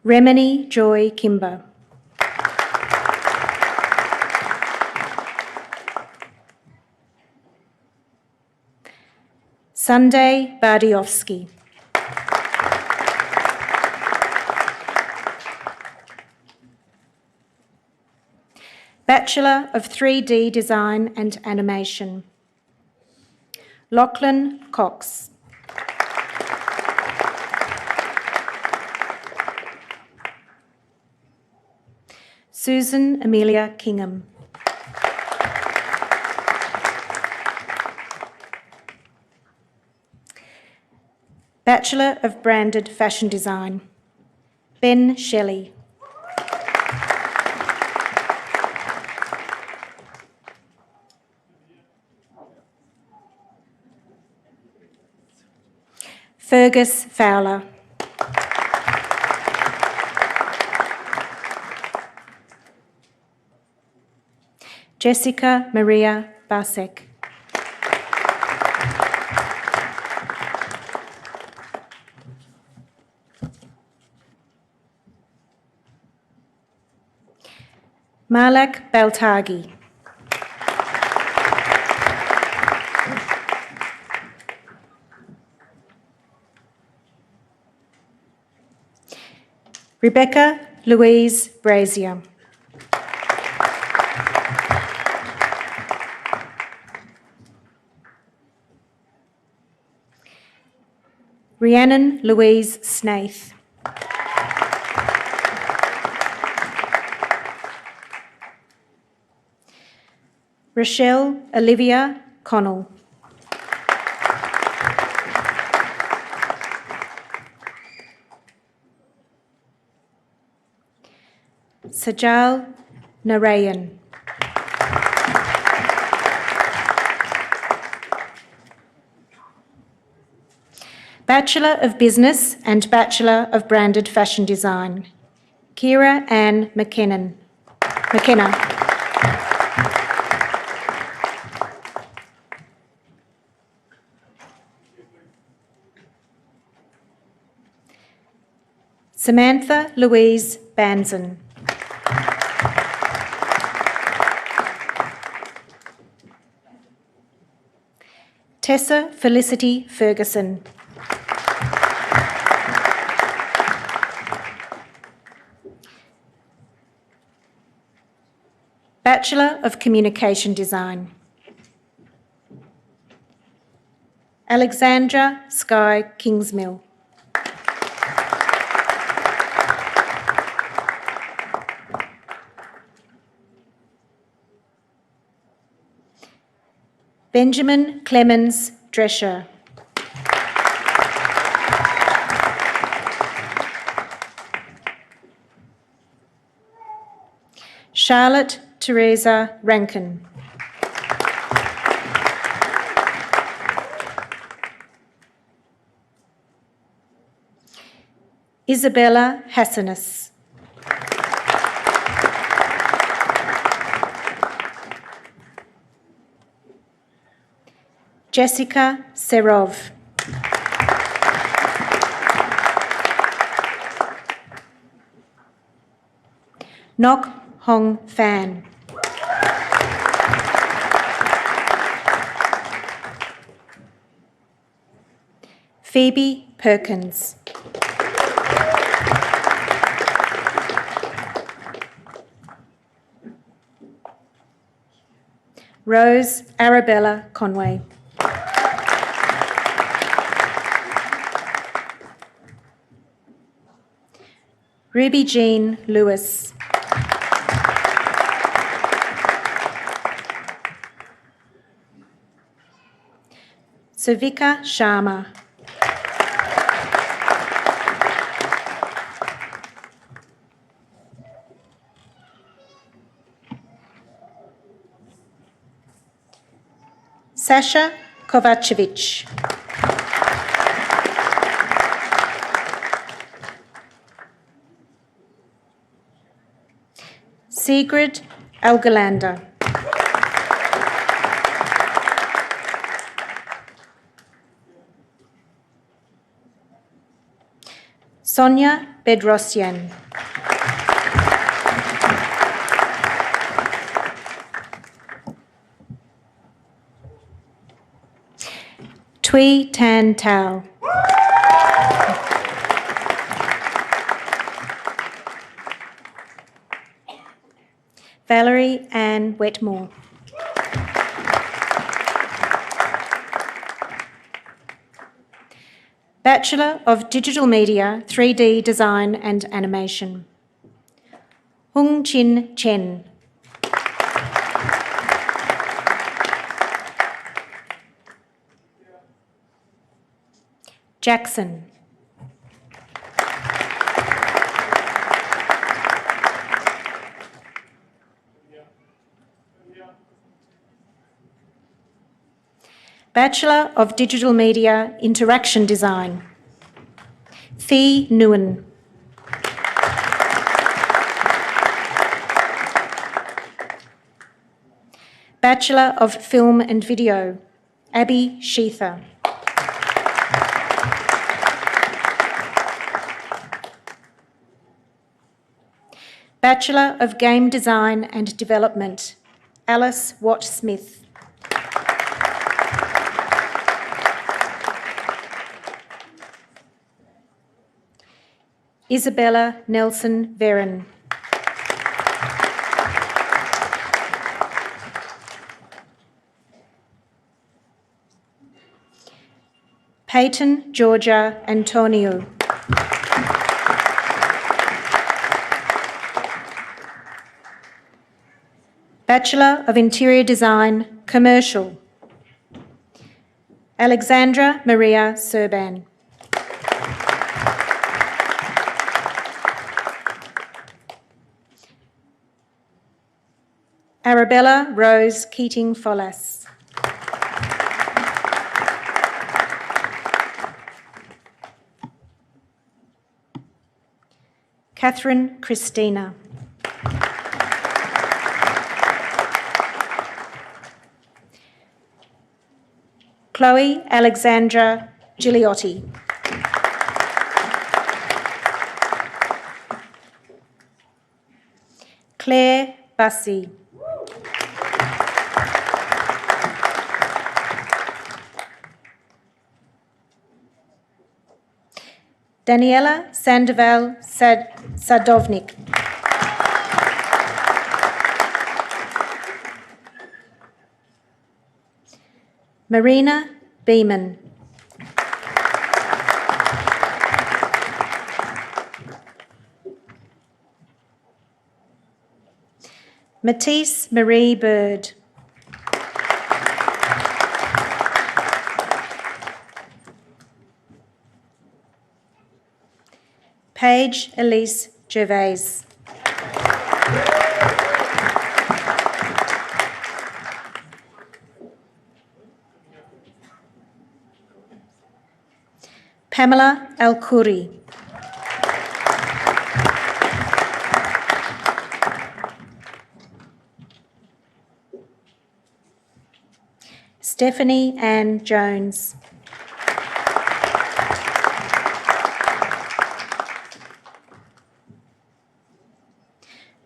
L: Remini Joy Kimber. Sunday Bardiovsky. Bachelor of 3D Design and Animation. Lachlan Cox. Susan Amelia Kingham. Bachelor of Branded Fashion Design. Ben Shelley. Fergus Fowler. Jessica Maria Basek. Malak Baltagi. Rebecca Louise Brazier. Rhiannon Louise Snaith. Rochelle Olivia Connell. Sajal Narayan. Bachelor of Business and Bachelor of Branded Fashion Design, Kira Ann McKenna. Samantha Louise Banzan. Tessa Felicity Ferguson. Bachelor of Communication Design. Alexandra Skye Kingsmill. Benjamin Clemens Drescher. Charlotte Teresa Rankin. Isabella Hassanis. Jessica Serov. Nok Hong Fan. Phoebe Perkins. Rose Arabella Conway. Ruby Jean Lewis. Savika Sharma. Sasha Kovacevic. Sigrid Algalander. Sonia Bedrosian. Tui Tan Tao. Valerie Ann Wetmore. Bachelor of Digital Media, 3D Design and Animation, Hung Chin Chen. Jackson. Bachelor of Digital Media, Interaction Design, Thi Nguyen. Bachelor of Film and Video, Abby Sheether. Bachelor of Game Design and Development, Alice Watt-Smith. Isabella Nelson Veron. Peyton Georgia Antonio. Bachelor of Interior Design, Commercial. Alexandra Maria Serban. Arabella Rose Keating Follas. Catherine Christina. Chloe Alexandra Gigliotti. Claire Bussey. Daniela Sandoval Sadovnik. Marina Beeman. Matisse Marie Bird. Paige Elise Gervais. Pamela Alkuri. Stephanie Ann Jones.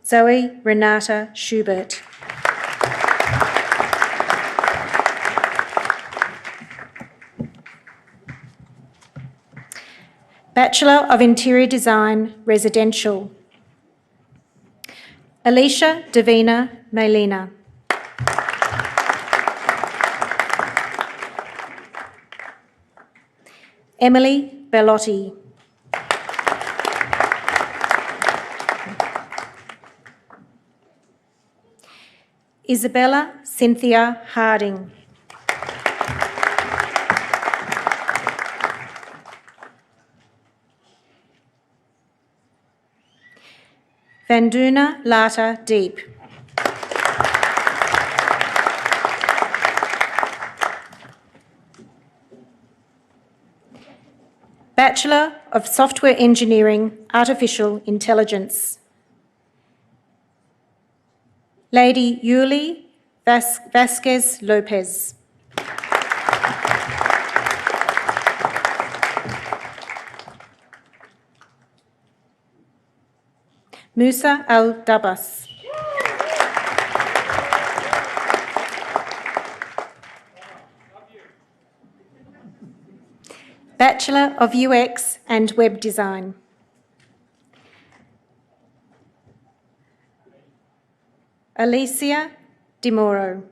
L: Zoe Renata Schubert. Bachelor of Interior Design, Residential. Alicia Davina Melina. Emily Bellotti. Isabella Cynthia Harding. Vanduna Lata Deep. Bachelor of Software Engineering, Artificial Intelligence. Lady Yuli Vasquez Lopez. Musa Al-Dabas. Bachelor of UX and Web Design. Alicia Di Moro.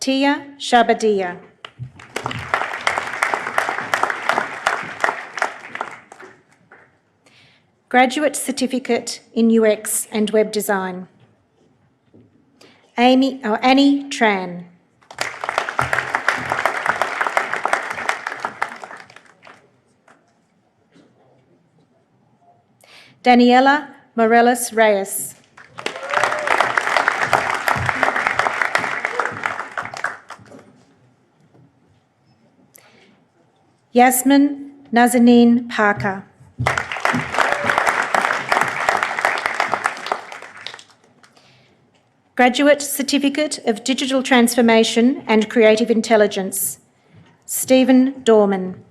L: Tia Shabadia. Graduate Certificate in UX and Web Design. Annie Tran. Daniela Morelos Reyes. Yasmin Nazanin Parker. Graduate Certificate of Digital Transformation and Creative Intelligence, Stephen Dorman.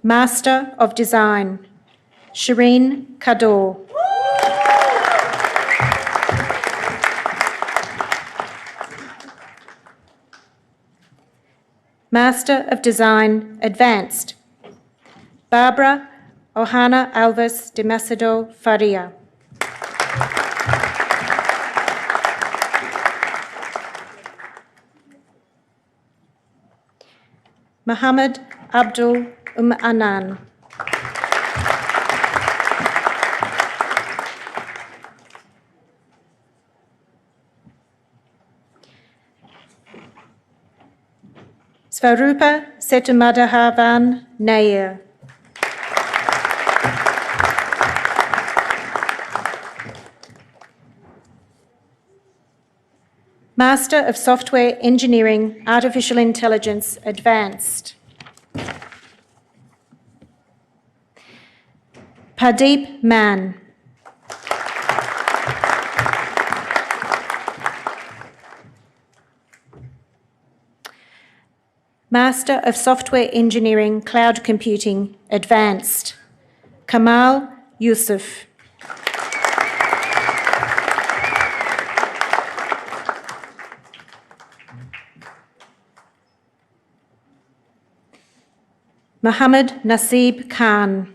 L: Master of Design, Shireen Kador. Master of Design, Advanced, Barbara Ohana Alves de Macedo Faria. Muhammad Abdul Anan. Svarupa Setumadhavan Nair. Master of Software Engineering, Artificial Intelligence, Advanced. Pardeep Mann. Master of Software Engineering, Cloud Computing, Advanced. Kamal Yusuf. Muhammad Nasib Khan.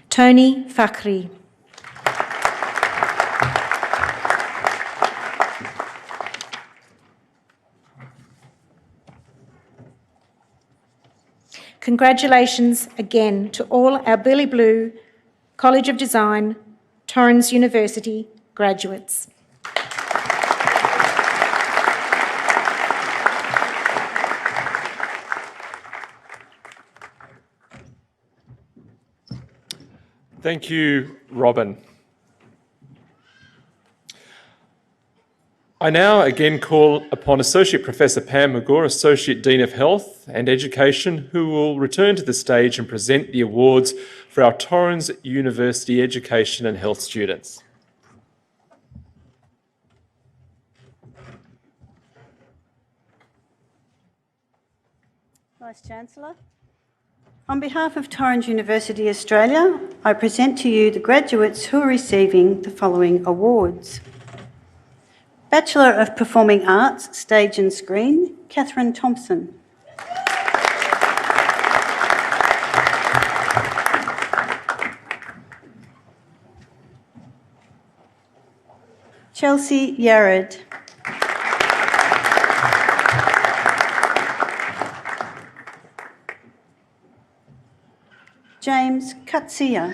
L: Tony Fakhri. Congratulations again to all our Billy Blue College of Design, Torrens University graduates.
F: Thank you, Robyn. I now again call upon Associate Professor Pam Megaw, Associate Dean of Health and Education, who will return to the stage and present the awards for our Torrens University Education and Health students.
K: Vice-Chancellor. On behalf of Torrens University Australia, I present to you the graduates who are receiving the following awards. Bachelor of Performing Arts, Stage and Screen, Catherine Thompson. Chelsea Jarrod. James Katsia.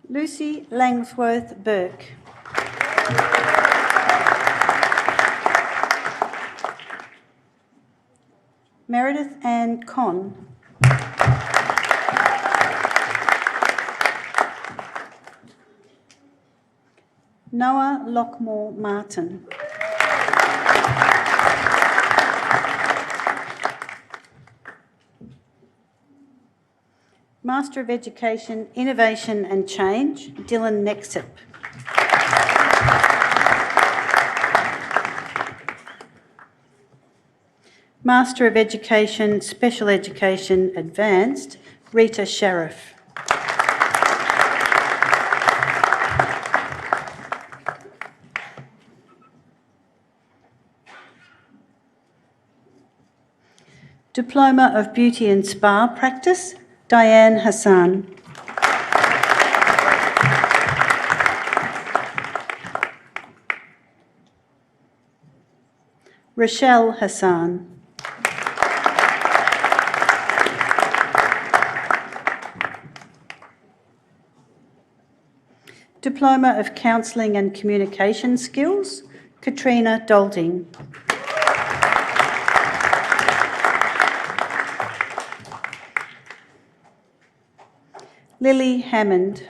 K: Lucy Langsworth Burke. Meredith Ann Conn. Noah Lockmore Martin. Master of Education, Innovation and Change, Dylan Nexip. Master of Education, Special Education, Advanced, Rita Sheriff. Diploma of Beauty and Spa Practice, Diane Hassan. Rochelle Hassan. Diploma of Counselling and Communication Skills, Katrina Dolding. Lily Hammond.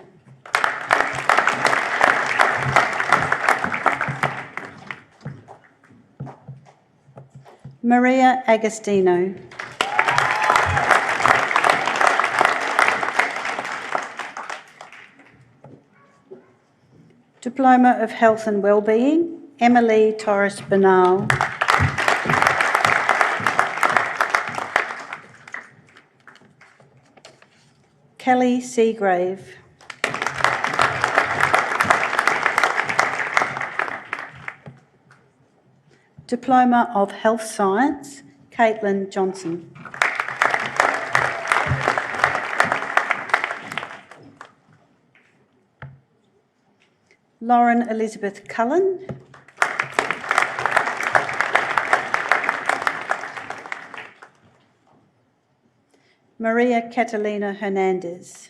K: Maria Agostino. Diploma of Health and Wellbeing, Emily Torres Bernal. Kelly Seagrave. Diploma of Health Science, Caitlin Johnson. Lauren Elizabeth Cullen. Maria Catalina Hernandez.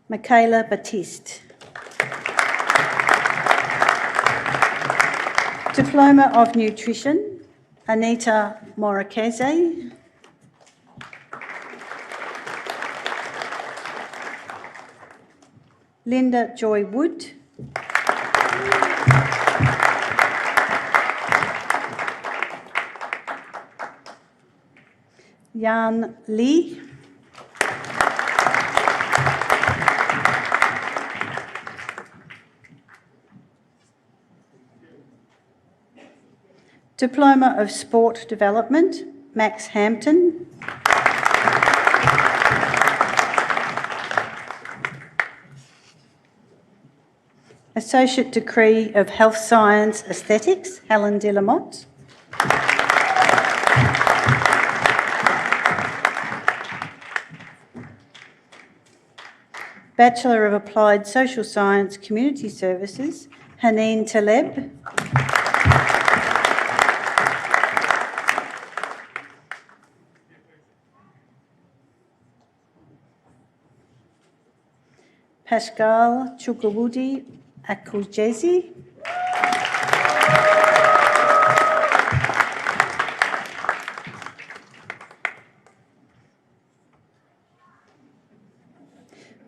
K: Michaela Batiste. Diploma of Nutrition, Anita Morakese. Linda Joy Wood. Yan Lee. Diploma of Sport Development, Max Hampton. Associate Degree of Health Science Aesthetics, Helen de la Motte. Bachelor of Applied Social Science Community Services, Haneen Taleb. Pascal Chukawudi Akujezi.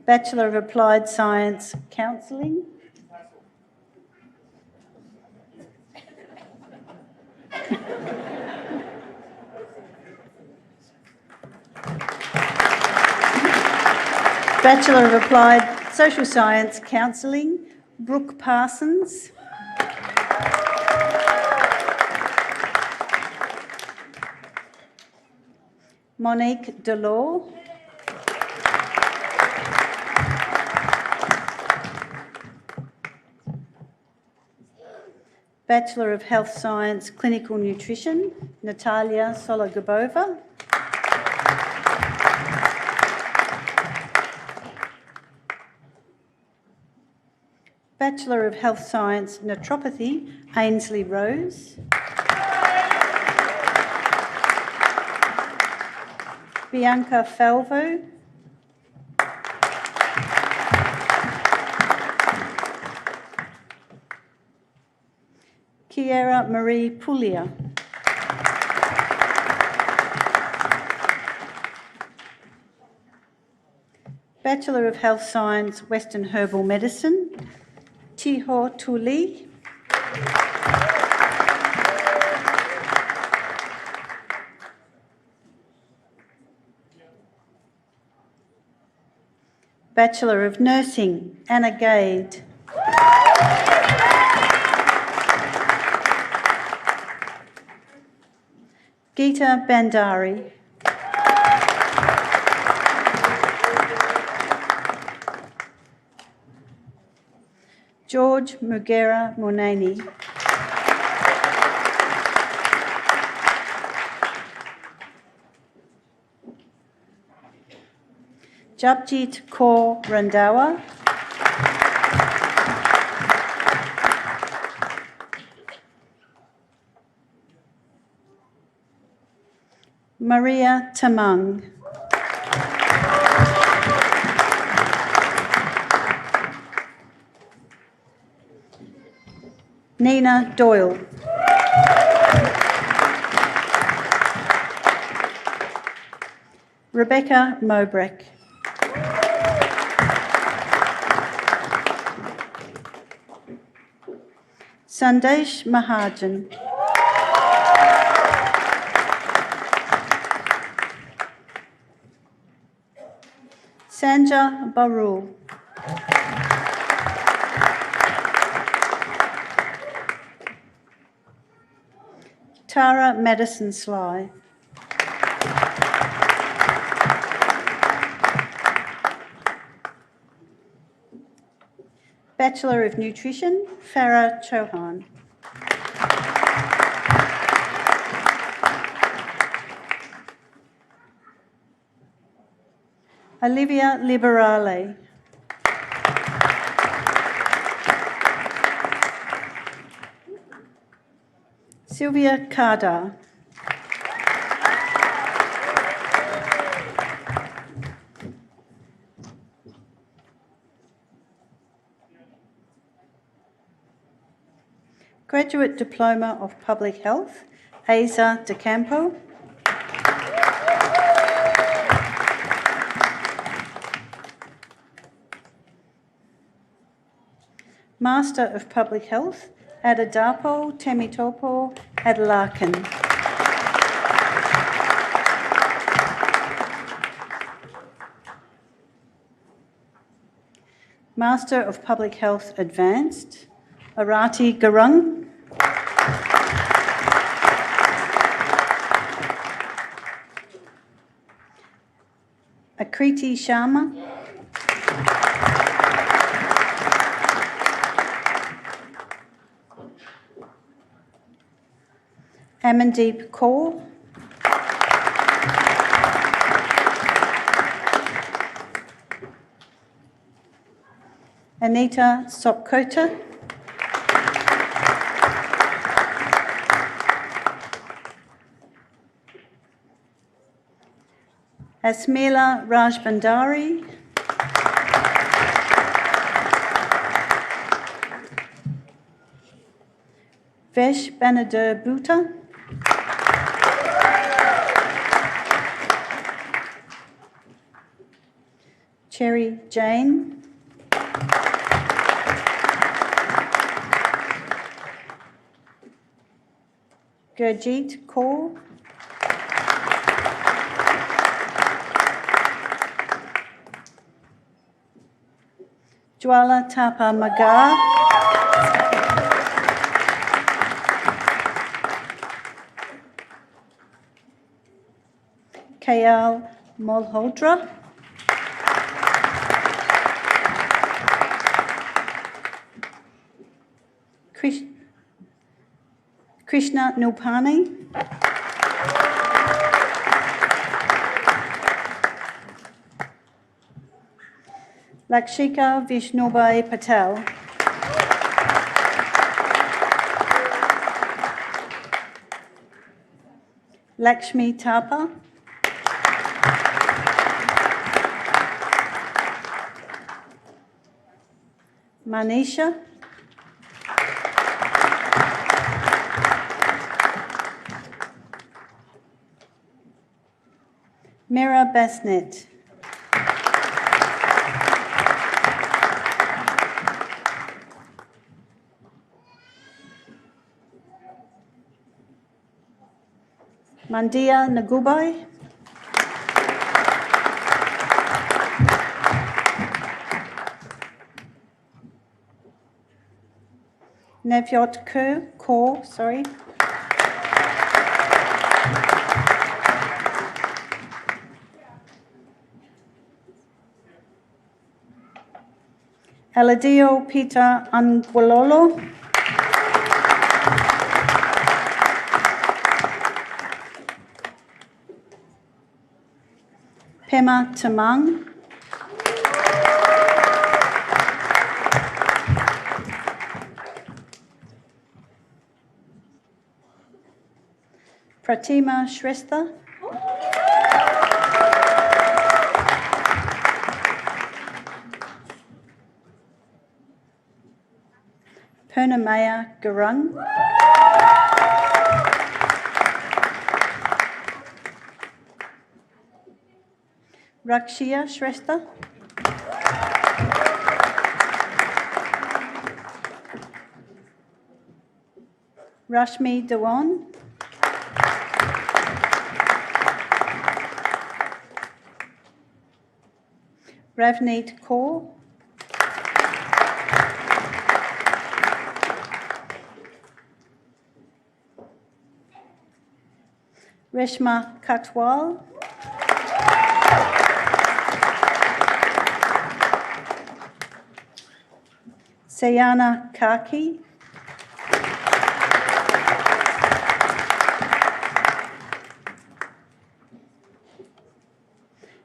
K: Bachelor of Applied Science Counselling. Bachelor of Applied Social Science Counselling, Brooke Parsons. Monique Delors. Bachelor of Health Science Clinical Nutrition, Natalia Sologubova. Bachelor of Health Science Naturopathy, Ainsley Rose. Bianca Falvo. Kiera Marie Puglia. Bachelor of Health Science Western Herbal Medicine, Tiho Tuli. Bachelor of Nursing, Anna Gade. Geeta Bandari. George Mugera Munani. Japjit Kaur Randawa. Maria Tamang. Nina Doyle. Rebecca Mowbray. Sandesh Mahajan. Sanja Barul. Tara Madison Sly. Bachelor of Nutrition, Farah Chauhan. Olivia Liberale. Sylvia Carter. Graduate Diploma of Public Health, Asa De Campo. Master of Public Health, Adadapo Temitopo Adlarkin. Master of Public Health Advanced, Arati Garung. Akriti Sharma. Amandeep Kaur. Anita Sopkota. Asmila Rajbandari. Vesh Banadur Bhutta. Cherry Jane. Gurjeet Kaur. Jwala Tapa Megaw. Kayal Malhotra. Krishna Nupani. Lakshika Vishnubai Patel. Lakshmi Tapa. Manisha. Mira Basnet. Mandia Nagubai. Nevyot Kaur, sorry. Eladio Peter Angwalolo. Pema Tamang. Pratima Shrestha. Purnamaya Gurung. Rakshia Shrestha. Rashmi Dewan. Ravneet Kaur, Reshma Katwal, Sayana Kaki,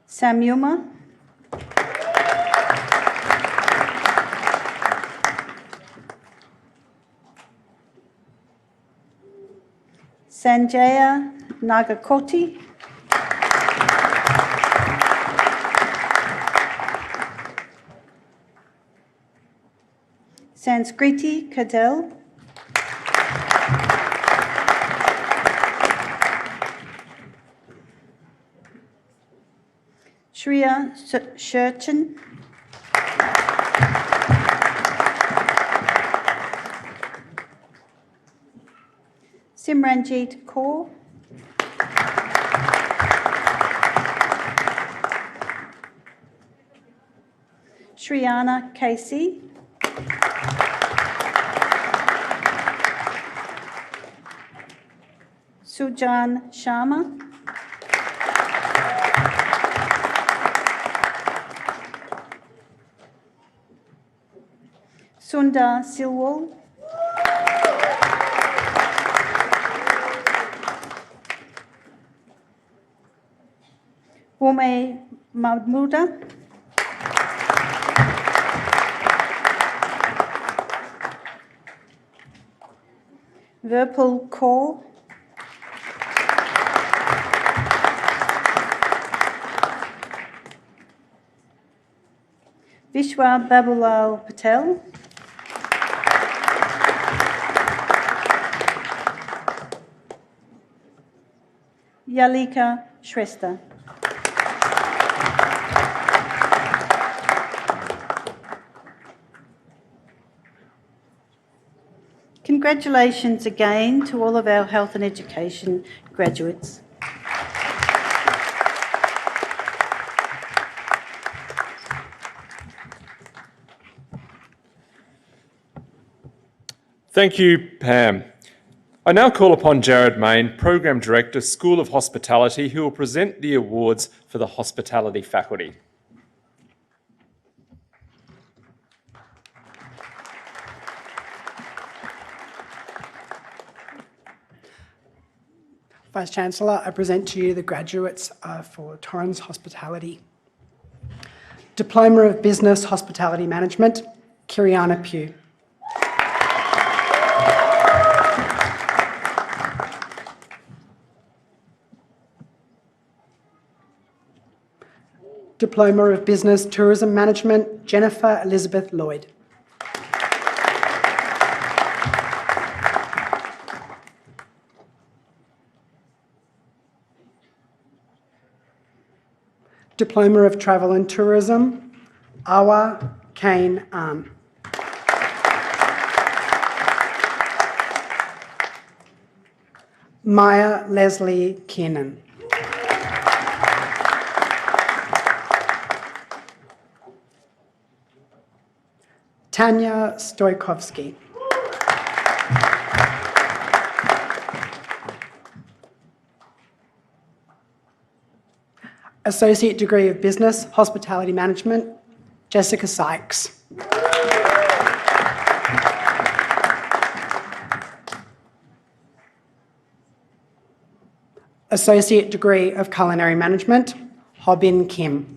K: Samyuma, Sanjaya Nagakoti, Sanskriti Kadel, Shreya Shurchin, Simranjeet Kaur, Shriyana Casey, Sujan Sharma, Sundar Silwal, Ume Mahmuda, Virpal Kaur, Vishwa Babulal Patel, Yalika Shrestha. Congratulations again to all of our health and education graduates.
F: Thank you, Pam. I now call upon Jarrod Main, Program Director, School of Hospitality, who will present the awards for the hospitality faculty.
M: Vice-Chancellor, I present to you the graduates for Torrens Hospitality. Diploma of Business Hospitality Management, Kiriana Pugh. Diploma of Business Tourism Management, Jennifer Elizabeth Lloyd. Diploma of Travel and Tourism, Awa Kane Ahn. Maya Leslie Kiernan. Tanya Stoikovsky. Associate Degree of Business, Hospitality Management, Jessica Sykes. Associate Degree of Culinary Management, Robyn Kim.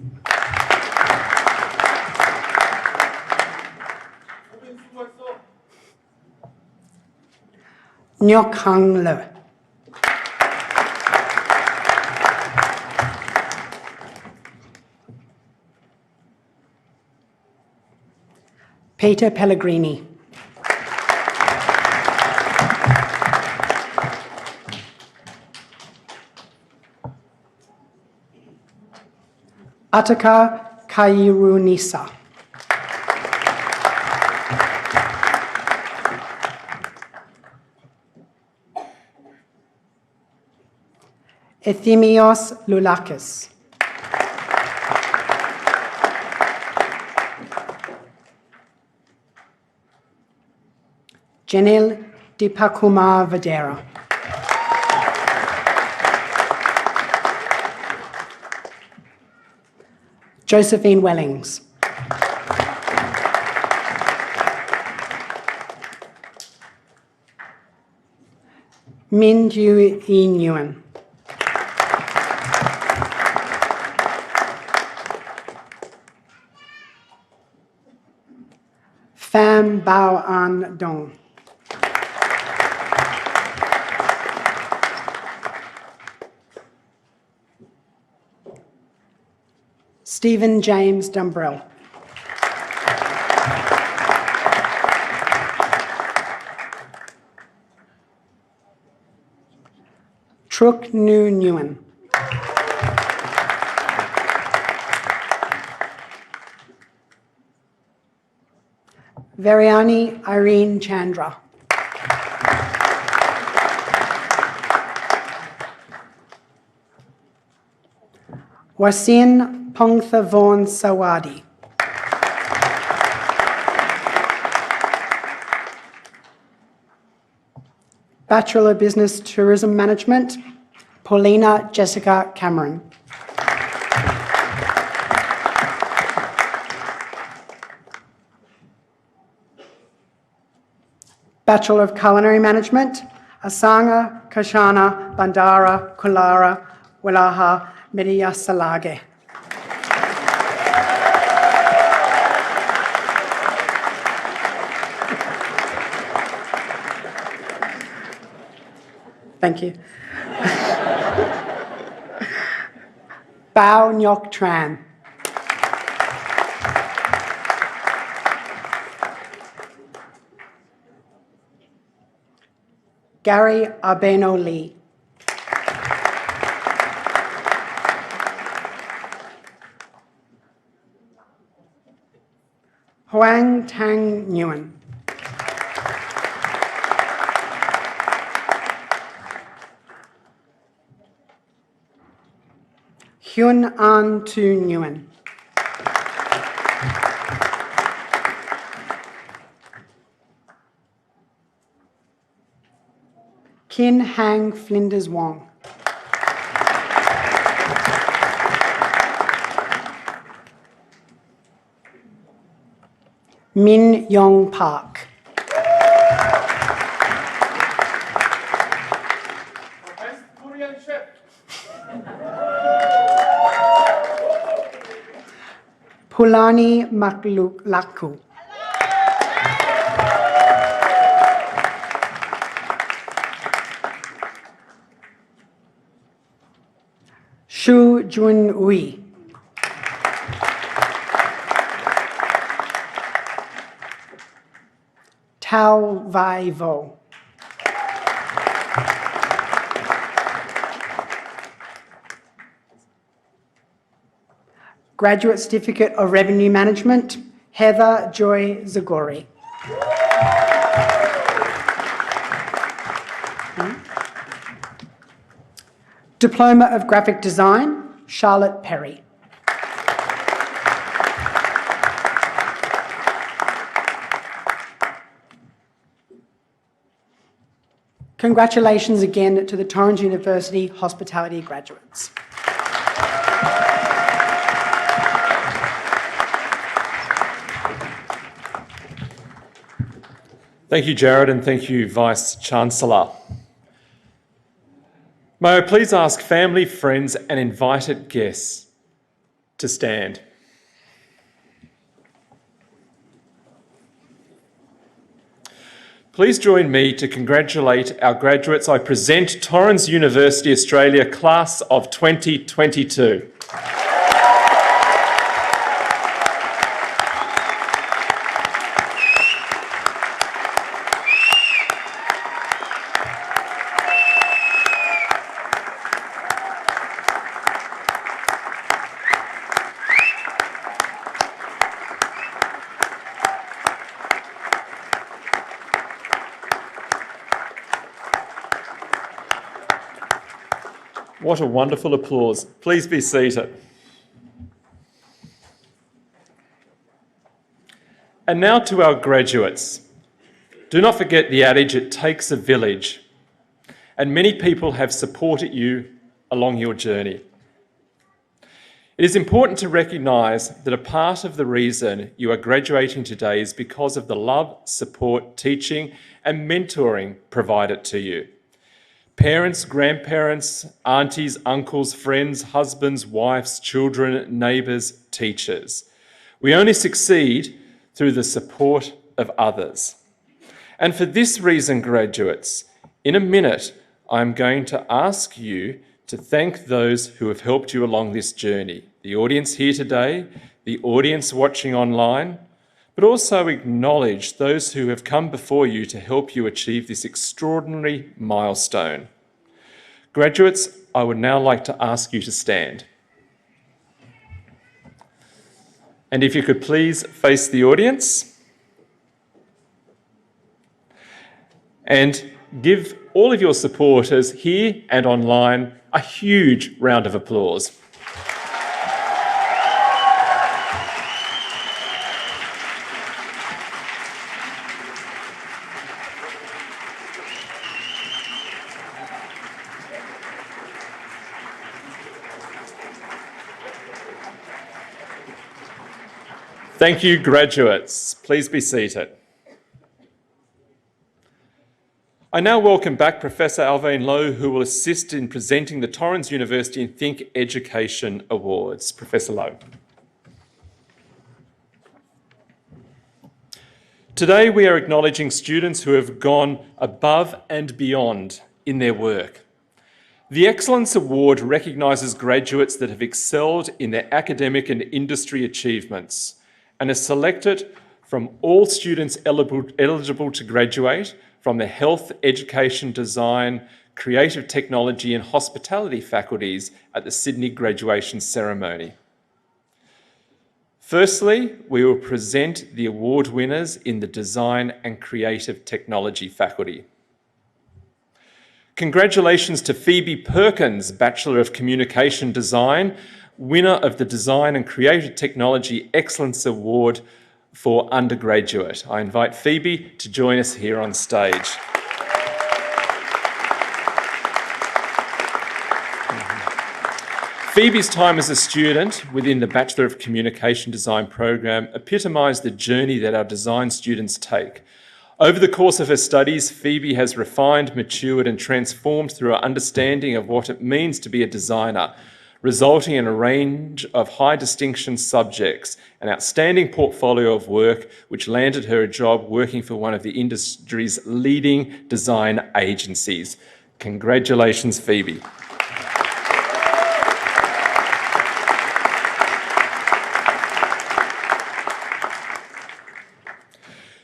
M: Nyok Hang Le. Peter Pellegrini. Ataka Kairunisa. Ethimios Loulakis. Janelle Dipakumar Vadera. Josephine Wellings. Min Ju E Nguyen. Pham Bao An Dong. Stephen James Dumbrell. Truk Nu Nguyen. Variani Irene Chandra. Wasin Pongtha Vaughan Sawadi. Bachelor of Business Tourism Management, Paulina Jessica Cameron. Bachelor of Culinary Management, Asanga Kashana Bandara Kulara Wilaha Mediya Salage. Thank you. Bao Nyok Tran. Gary Abeno Lee. Huang Tang Nguyen. Hyun An Tu Nguyen. Kin Hang Flinders Wong. Min Yong Park. Pulani Maklulaku. Shu Jun Ui. Tao Vai Vo. Graduate Certificate of Revenue Management, Heather Joy Zagori. Diploma of Graphic Design, Charlotte Perry. Congratulations again to the Torrens University Hospitality graduates.
F: Thank you, Jarrod, and thank you, Vice-Chancellor. May I please ask family, friends and invited guests to stand. Please join me to congratulate our graduates. I present Torrens University Australia Class of 2022. What a wonderful applause. Please be seated. And now to our graduates. Do not forget the adage, it takes a village, and many people have supported you along your journey. It is important to recognise that a part of the reason you are graduating today is because of the love, support, teaching and mentoring provided to you. Parents, grandparents, aunties, uncles, friends, husbands, wives, children, neighbours, teachers. We only succeed through the support of others. And for this reason, graduates, in a minute, I'm going to ask you to thank those who have helped you along this journey. The audience here today, the audience watching online, but also acknowledge those who have come before you to help you achieve this extraordinary milestone. Graduates, I would now like to ask you to stand. And if you could please face the audience and give all of your supporters here and online a huge round of applause. Thank you, graduates. Please be seated. I now welcome back Professor Alwyn Louw, who will assist in presenting the Torrens University and Think Education Awards. Professor Louw. Today we are acknowledging students who have gone above and beyond in their work. The Excellence Award recognises graduates that have excelled in their academic and industry achievements and is selected from all students eligible to graduate from the Health, Education, Design, Creative Technology and Hospitality faculties at the Sydney graduation ceremony. Firstly, we will present the award winners in the Design and Creative Technology faculty. Congratulations to Phoebe Perkins, Bachelor of Communication Design, winner of the Design and Creative Technology Excellence Award for undergraduate. I invite Phoebe to join us here on stage. Phoebe's time as a student within the Bachelor of Communication Design program epitomised the journey that our design students take. Over the course of her studies, Phoebe has refined, matured and transformed through her understanding of what it means to be a designer, resulting in a range of high distinction subjects, an outstanding portfolio of work which landed her a job working for one of the industry's leading design agencies. Congratulations, Phoebe.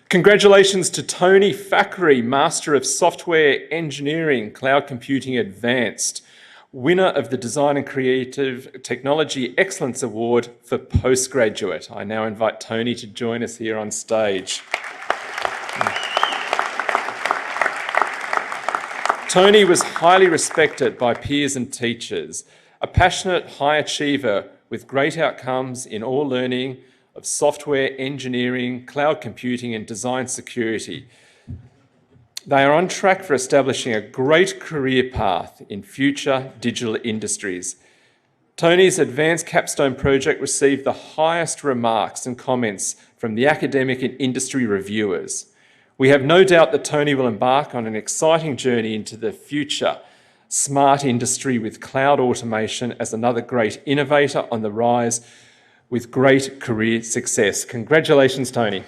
F: Congratulations to Tony Fackery, Master of Software Engineering, Cloud Computing Advanced, winner of the Design and Creative Technology Excellence Award for Postgraduate. I now invite Tony to join us here on stage. Tony was highly respected by peers and teachers, a passionate high achiever with great outcomes in all learning of software engineering, cloud computing and design security. They are on track for establishing a great career path in future digital industries. Tony's advanced capstone project received the highest remarks and comments from the academic and industry reviewers. We have no doubt that Tony will embark on an exciting journey into the future smart industry with cloud automation as another great innovator on the rise with great career success. Congratulations, Tony.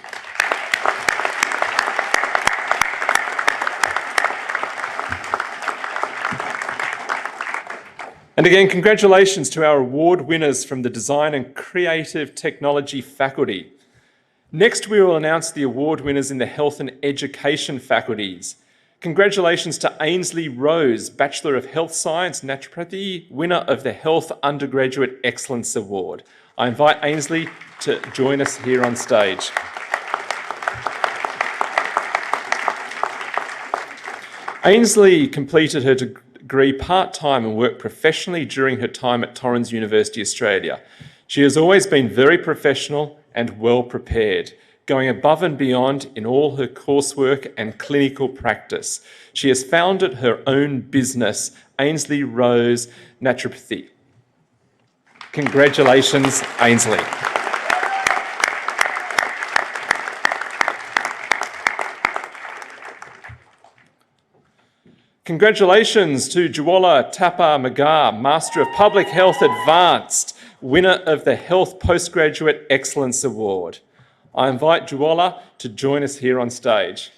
F: And again, congratulations to our award winners from the Design and Creative Technology faculty. Next, we will announce the award winners in the Health and Education faculties. Congratulations to Ainsley Rose, Bachelor of Health Science, Naturopathy, winner of the Health Undergraduate Excellence Award. I invite Ainsley to join us here on stage. Ainsley completed her degree part-time and worked professionally during her time at Torrens University, Australia. She has always been very professional and well prepared. going above and beyond in all her coursework and clinical practice. She has founded her own business, Ainsley Rose Naturopathy. Congratulations, Ainsley. Congratulations to Juwala Tapa Megaw, Master of Public Health Advanced, winner of the Health Postgraduate Excellence Award. I invite Juwala to join us here on stage.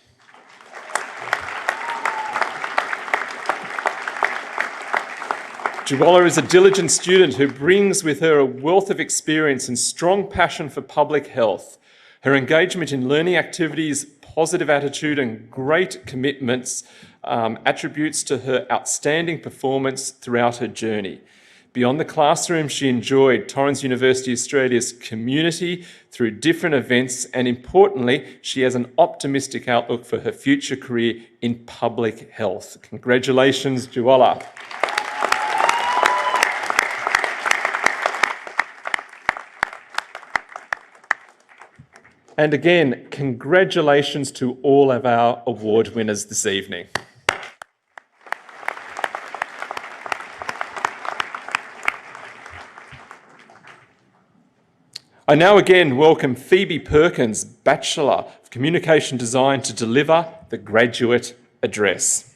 F: Juwala is a diligent student who brings with her a wealth of experience and strong passion for public health. Her engagement in learning activities, positive attitude and great commitments attributes to her outstanding performance throughout her journey. Beyond the classroom, she enjoyed Torrens University Australia's community through different events, and importantly, she has an optimistic outlook for her future career in public health. Congratulations, Juwala. And again, congratulations to all of our award winners this evening. I now again welcome Phoebe Perkins, Bachelor of Communication Design, to deliver the graduate address.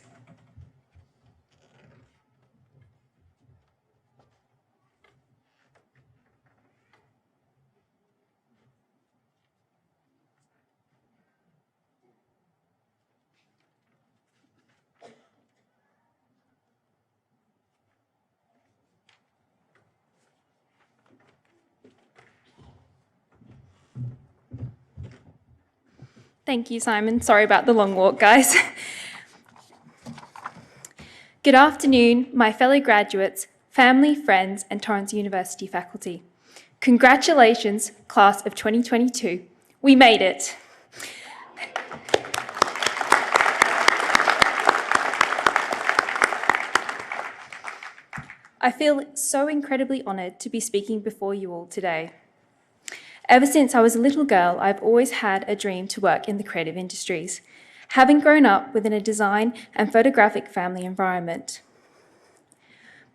N: Thank you, Simon. Sorry about the long walk, guys. Good afternoon, my fellow graduates, family, friends, and Torrens University faculty. Congratulations, class of 2022. We made it. I feel so incredibly honoured to be speaking before you all today. Ever since I was a little girl, I've always had a dream to work in the creative industries, having grown up within a design and photographic family environment.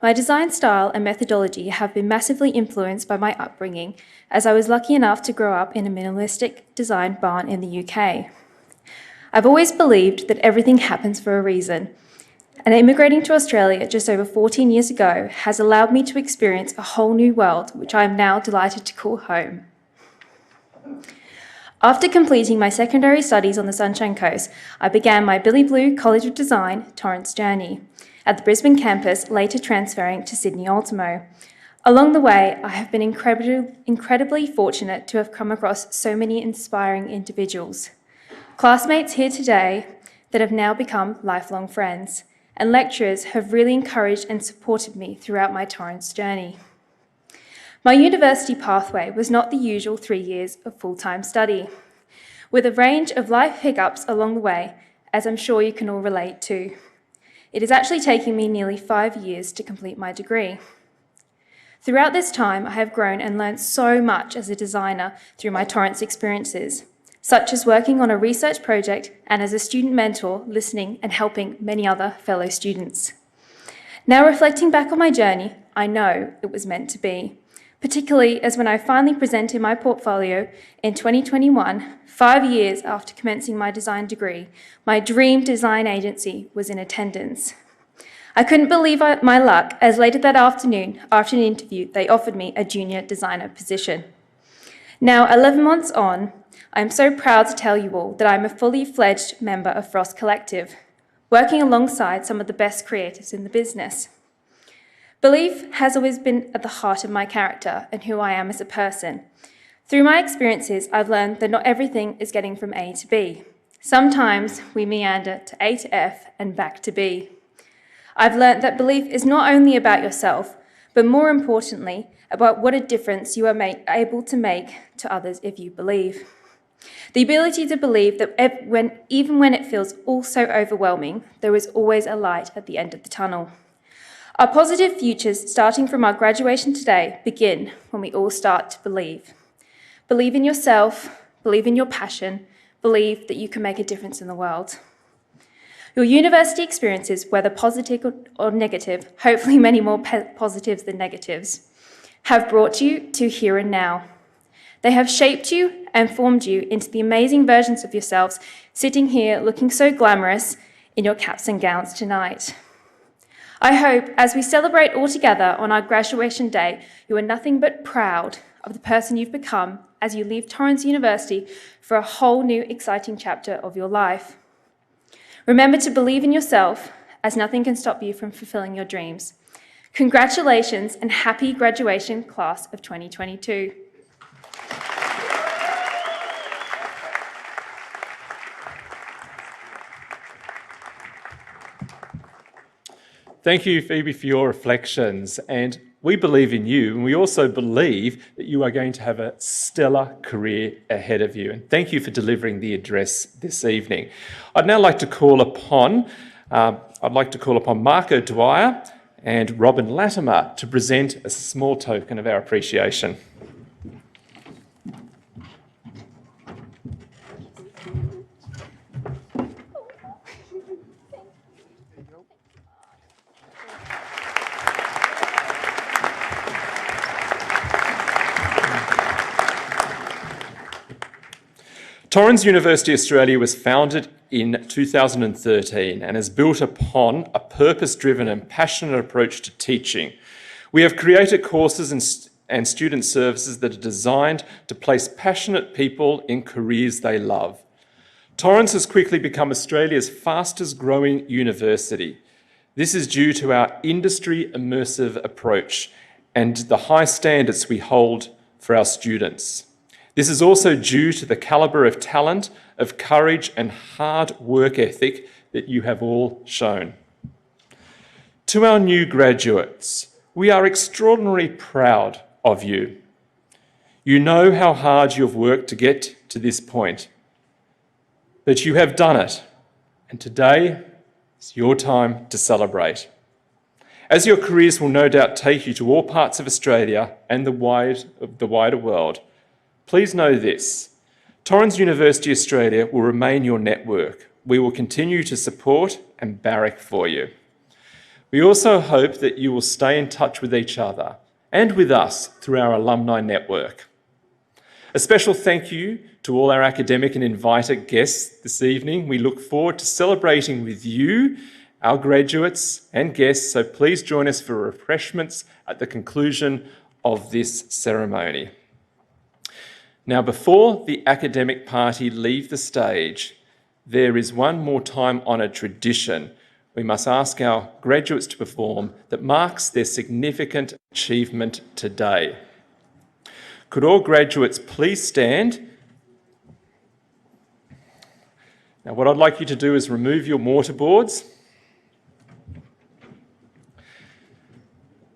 N: My design style and methodology have been massively influenced by my upbringing, as I was lucky enough to grow up in a minimalistic design barn in the UK. I've always believed that everything happens for a reason, and immigrating to Australia just over 14 years ago has allowed me to experience a whole new world, which I am now delighted to call home. After completing my secondary studies on the Sunshine Coast, I began my Billy Blue College of Design Torrens journey at the Brisbane campus, later transferring to Sydney Ultimo. Along the way, I have been incredibly fortunate to have come across so many inspiring individuals. Classmates here today that have now become lifelong friends, and lecturers have really encouraged and supported me throughout my Torrens journey. My university pathway was not the usual 3 years of full-time study, with a range of life hiccups along the way, as I'm sure you can all relate to. It is actually taking me nearly 5 years to complete my degree. Throughout this time, I have grown and learned so much as a designer through my Torrens experiences, such as working on a research project and as a student mentor, listening and helping many other fellow students. Now reflecting back on my journey, I know it was meant to be. Particularly as when I finally presented my portfolio in 2021, 5 years after commencing my design degree, my dream design agency was in attendance. I couldn't believe my luck, as later that afternoon, after an interview, they offered me a junior designer position. Now, 11 months on, I am so proud to tell you all that I am a fully fledged member of Frost Collective, working alongside some of the best creators in the business. Belief has always been at the heart of my character and who I am as a person. Through my experiences, I've learned that not everything is getting from A to B. Sometimes we meander to A to F and back to B. I've learned that belief is not only about yourself, but more importantly, about what a difference you are able to make to others if you believe. The ability to believe that even when it feels all so overwhelming, there is always a light at the end of the tunnel. Our positive futures, starting from our graduation today, begin when we all start to believe. Believe in yourself, believe in your passion, believe that you can make a difference in the world. Your university experiences, whether positive or negative, hopefully many more positives than negatives, have brought you to here and now. They have shaped you and formed you into the amazing versions of yourselves sitting here looking so glamorous in your caps and gowns tonight. I hope as we celebrate all together on our graduation day, you are nothing but proud of the person you've become as you leave Torrens University for a whole new exciting chapter of your life. Remember to believe in yourself, as nothing can stop you from fulfilling your dreams. Congratulations and happy graduation, class of 2022.
F: Thank you, Phoebe, for your reflections. And we believe in you, and we also believe that you are going to have a stellar career ahead of you. And thank you for delivering the address this evening. I'd now like to call upon Marco Dwyer and Robyn Latimer to present a small token of our appreciation. Torrens University Australia was founded in 2013 and has built upon a purpose-driven and passionate approach to teaching. We have created courses and student services that are designed to place passionate people in careers they love. Torrens has quickly become Australia's fastest growing university. This is due to our industry immersive approach and the high standards we hold for our students. This is also due to the calibre of talent, of courage and hard work ethic that you have all shown. To our new graduates, we are extraordinarily proud of you. You know how hard you've worked to get to this point, but you have done it, and today is your time to celebrate. As your careers will no doubt take you to all parts of Australia and the wider world, please know this: Torrens University Australia will remain your network. We will continue to support and barrack for you. We also hope that you will stay in touch with each other and with us through our alumni network. A special thank you to all our academic and invited guests this evening. We look forward to celebrating with you, our graduates and guests, so please join us for refreshments at the conclusion of this ceremony. Now, before the academic party leave the stage, there is one more time-honoured tradition we must ask our graduates to perform that marks their significant achievement today. Could all graduates please stand? Now, what I'd like you to do is remove your mortarboards.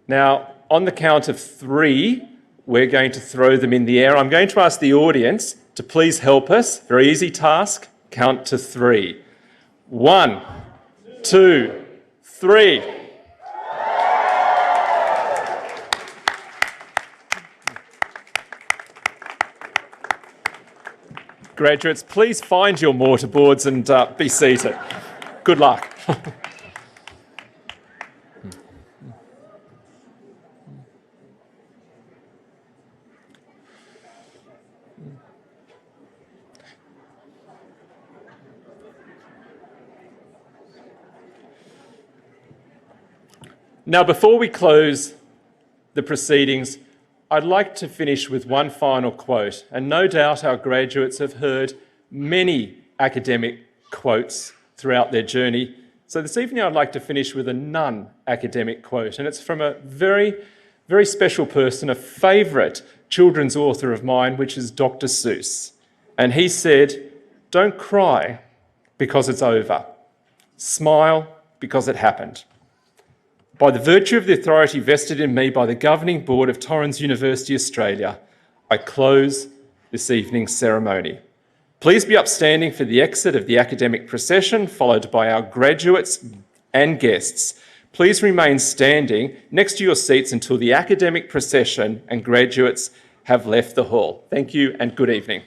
F: Now, on the count of 3, we're going to throw them in the air. I'm going to ask the audience to please help us. Very easy task. Count to 3. 1, 2, 3. Graduates, please find your mortarboards and be seated. Good luck. Now, before we close the proceedings, I'd like to finish with one final quote, and no doubt our graduates have heard many academic quotes throughout their journey. So this evening I'd like to finish with a non-academic quote, and it's from a very, very special person, a favourite children's author of mine, which is Dr. Seuss. And he said, "Don't cry because it's over. Smile because it happened." By the virtue of the authority vested in me by the Governing Board of Torrens University Australia, I close this evening's ceremony. Please be upstanding for the exit of the academic procession, followed by our graduates and guests. Please remain standing next to your seats until the academic procession and graduates have left the hall. Thank you and good evening.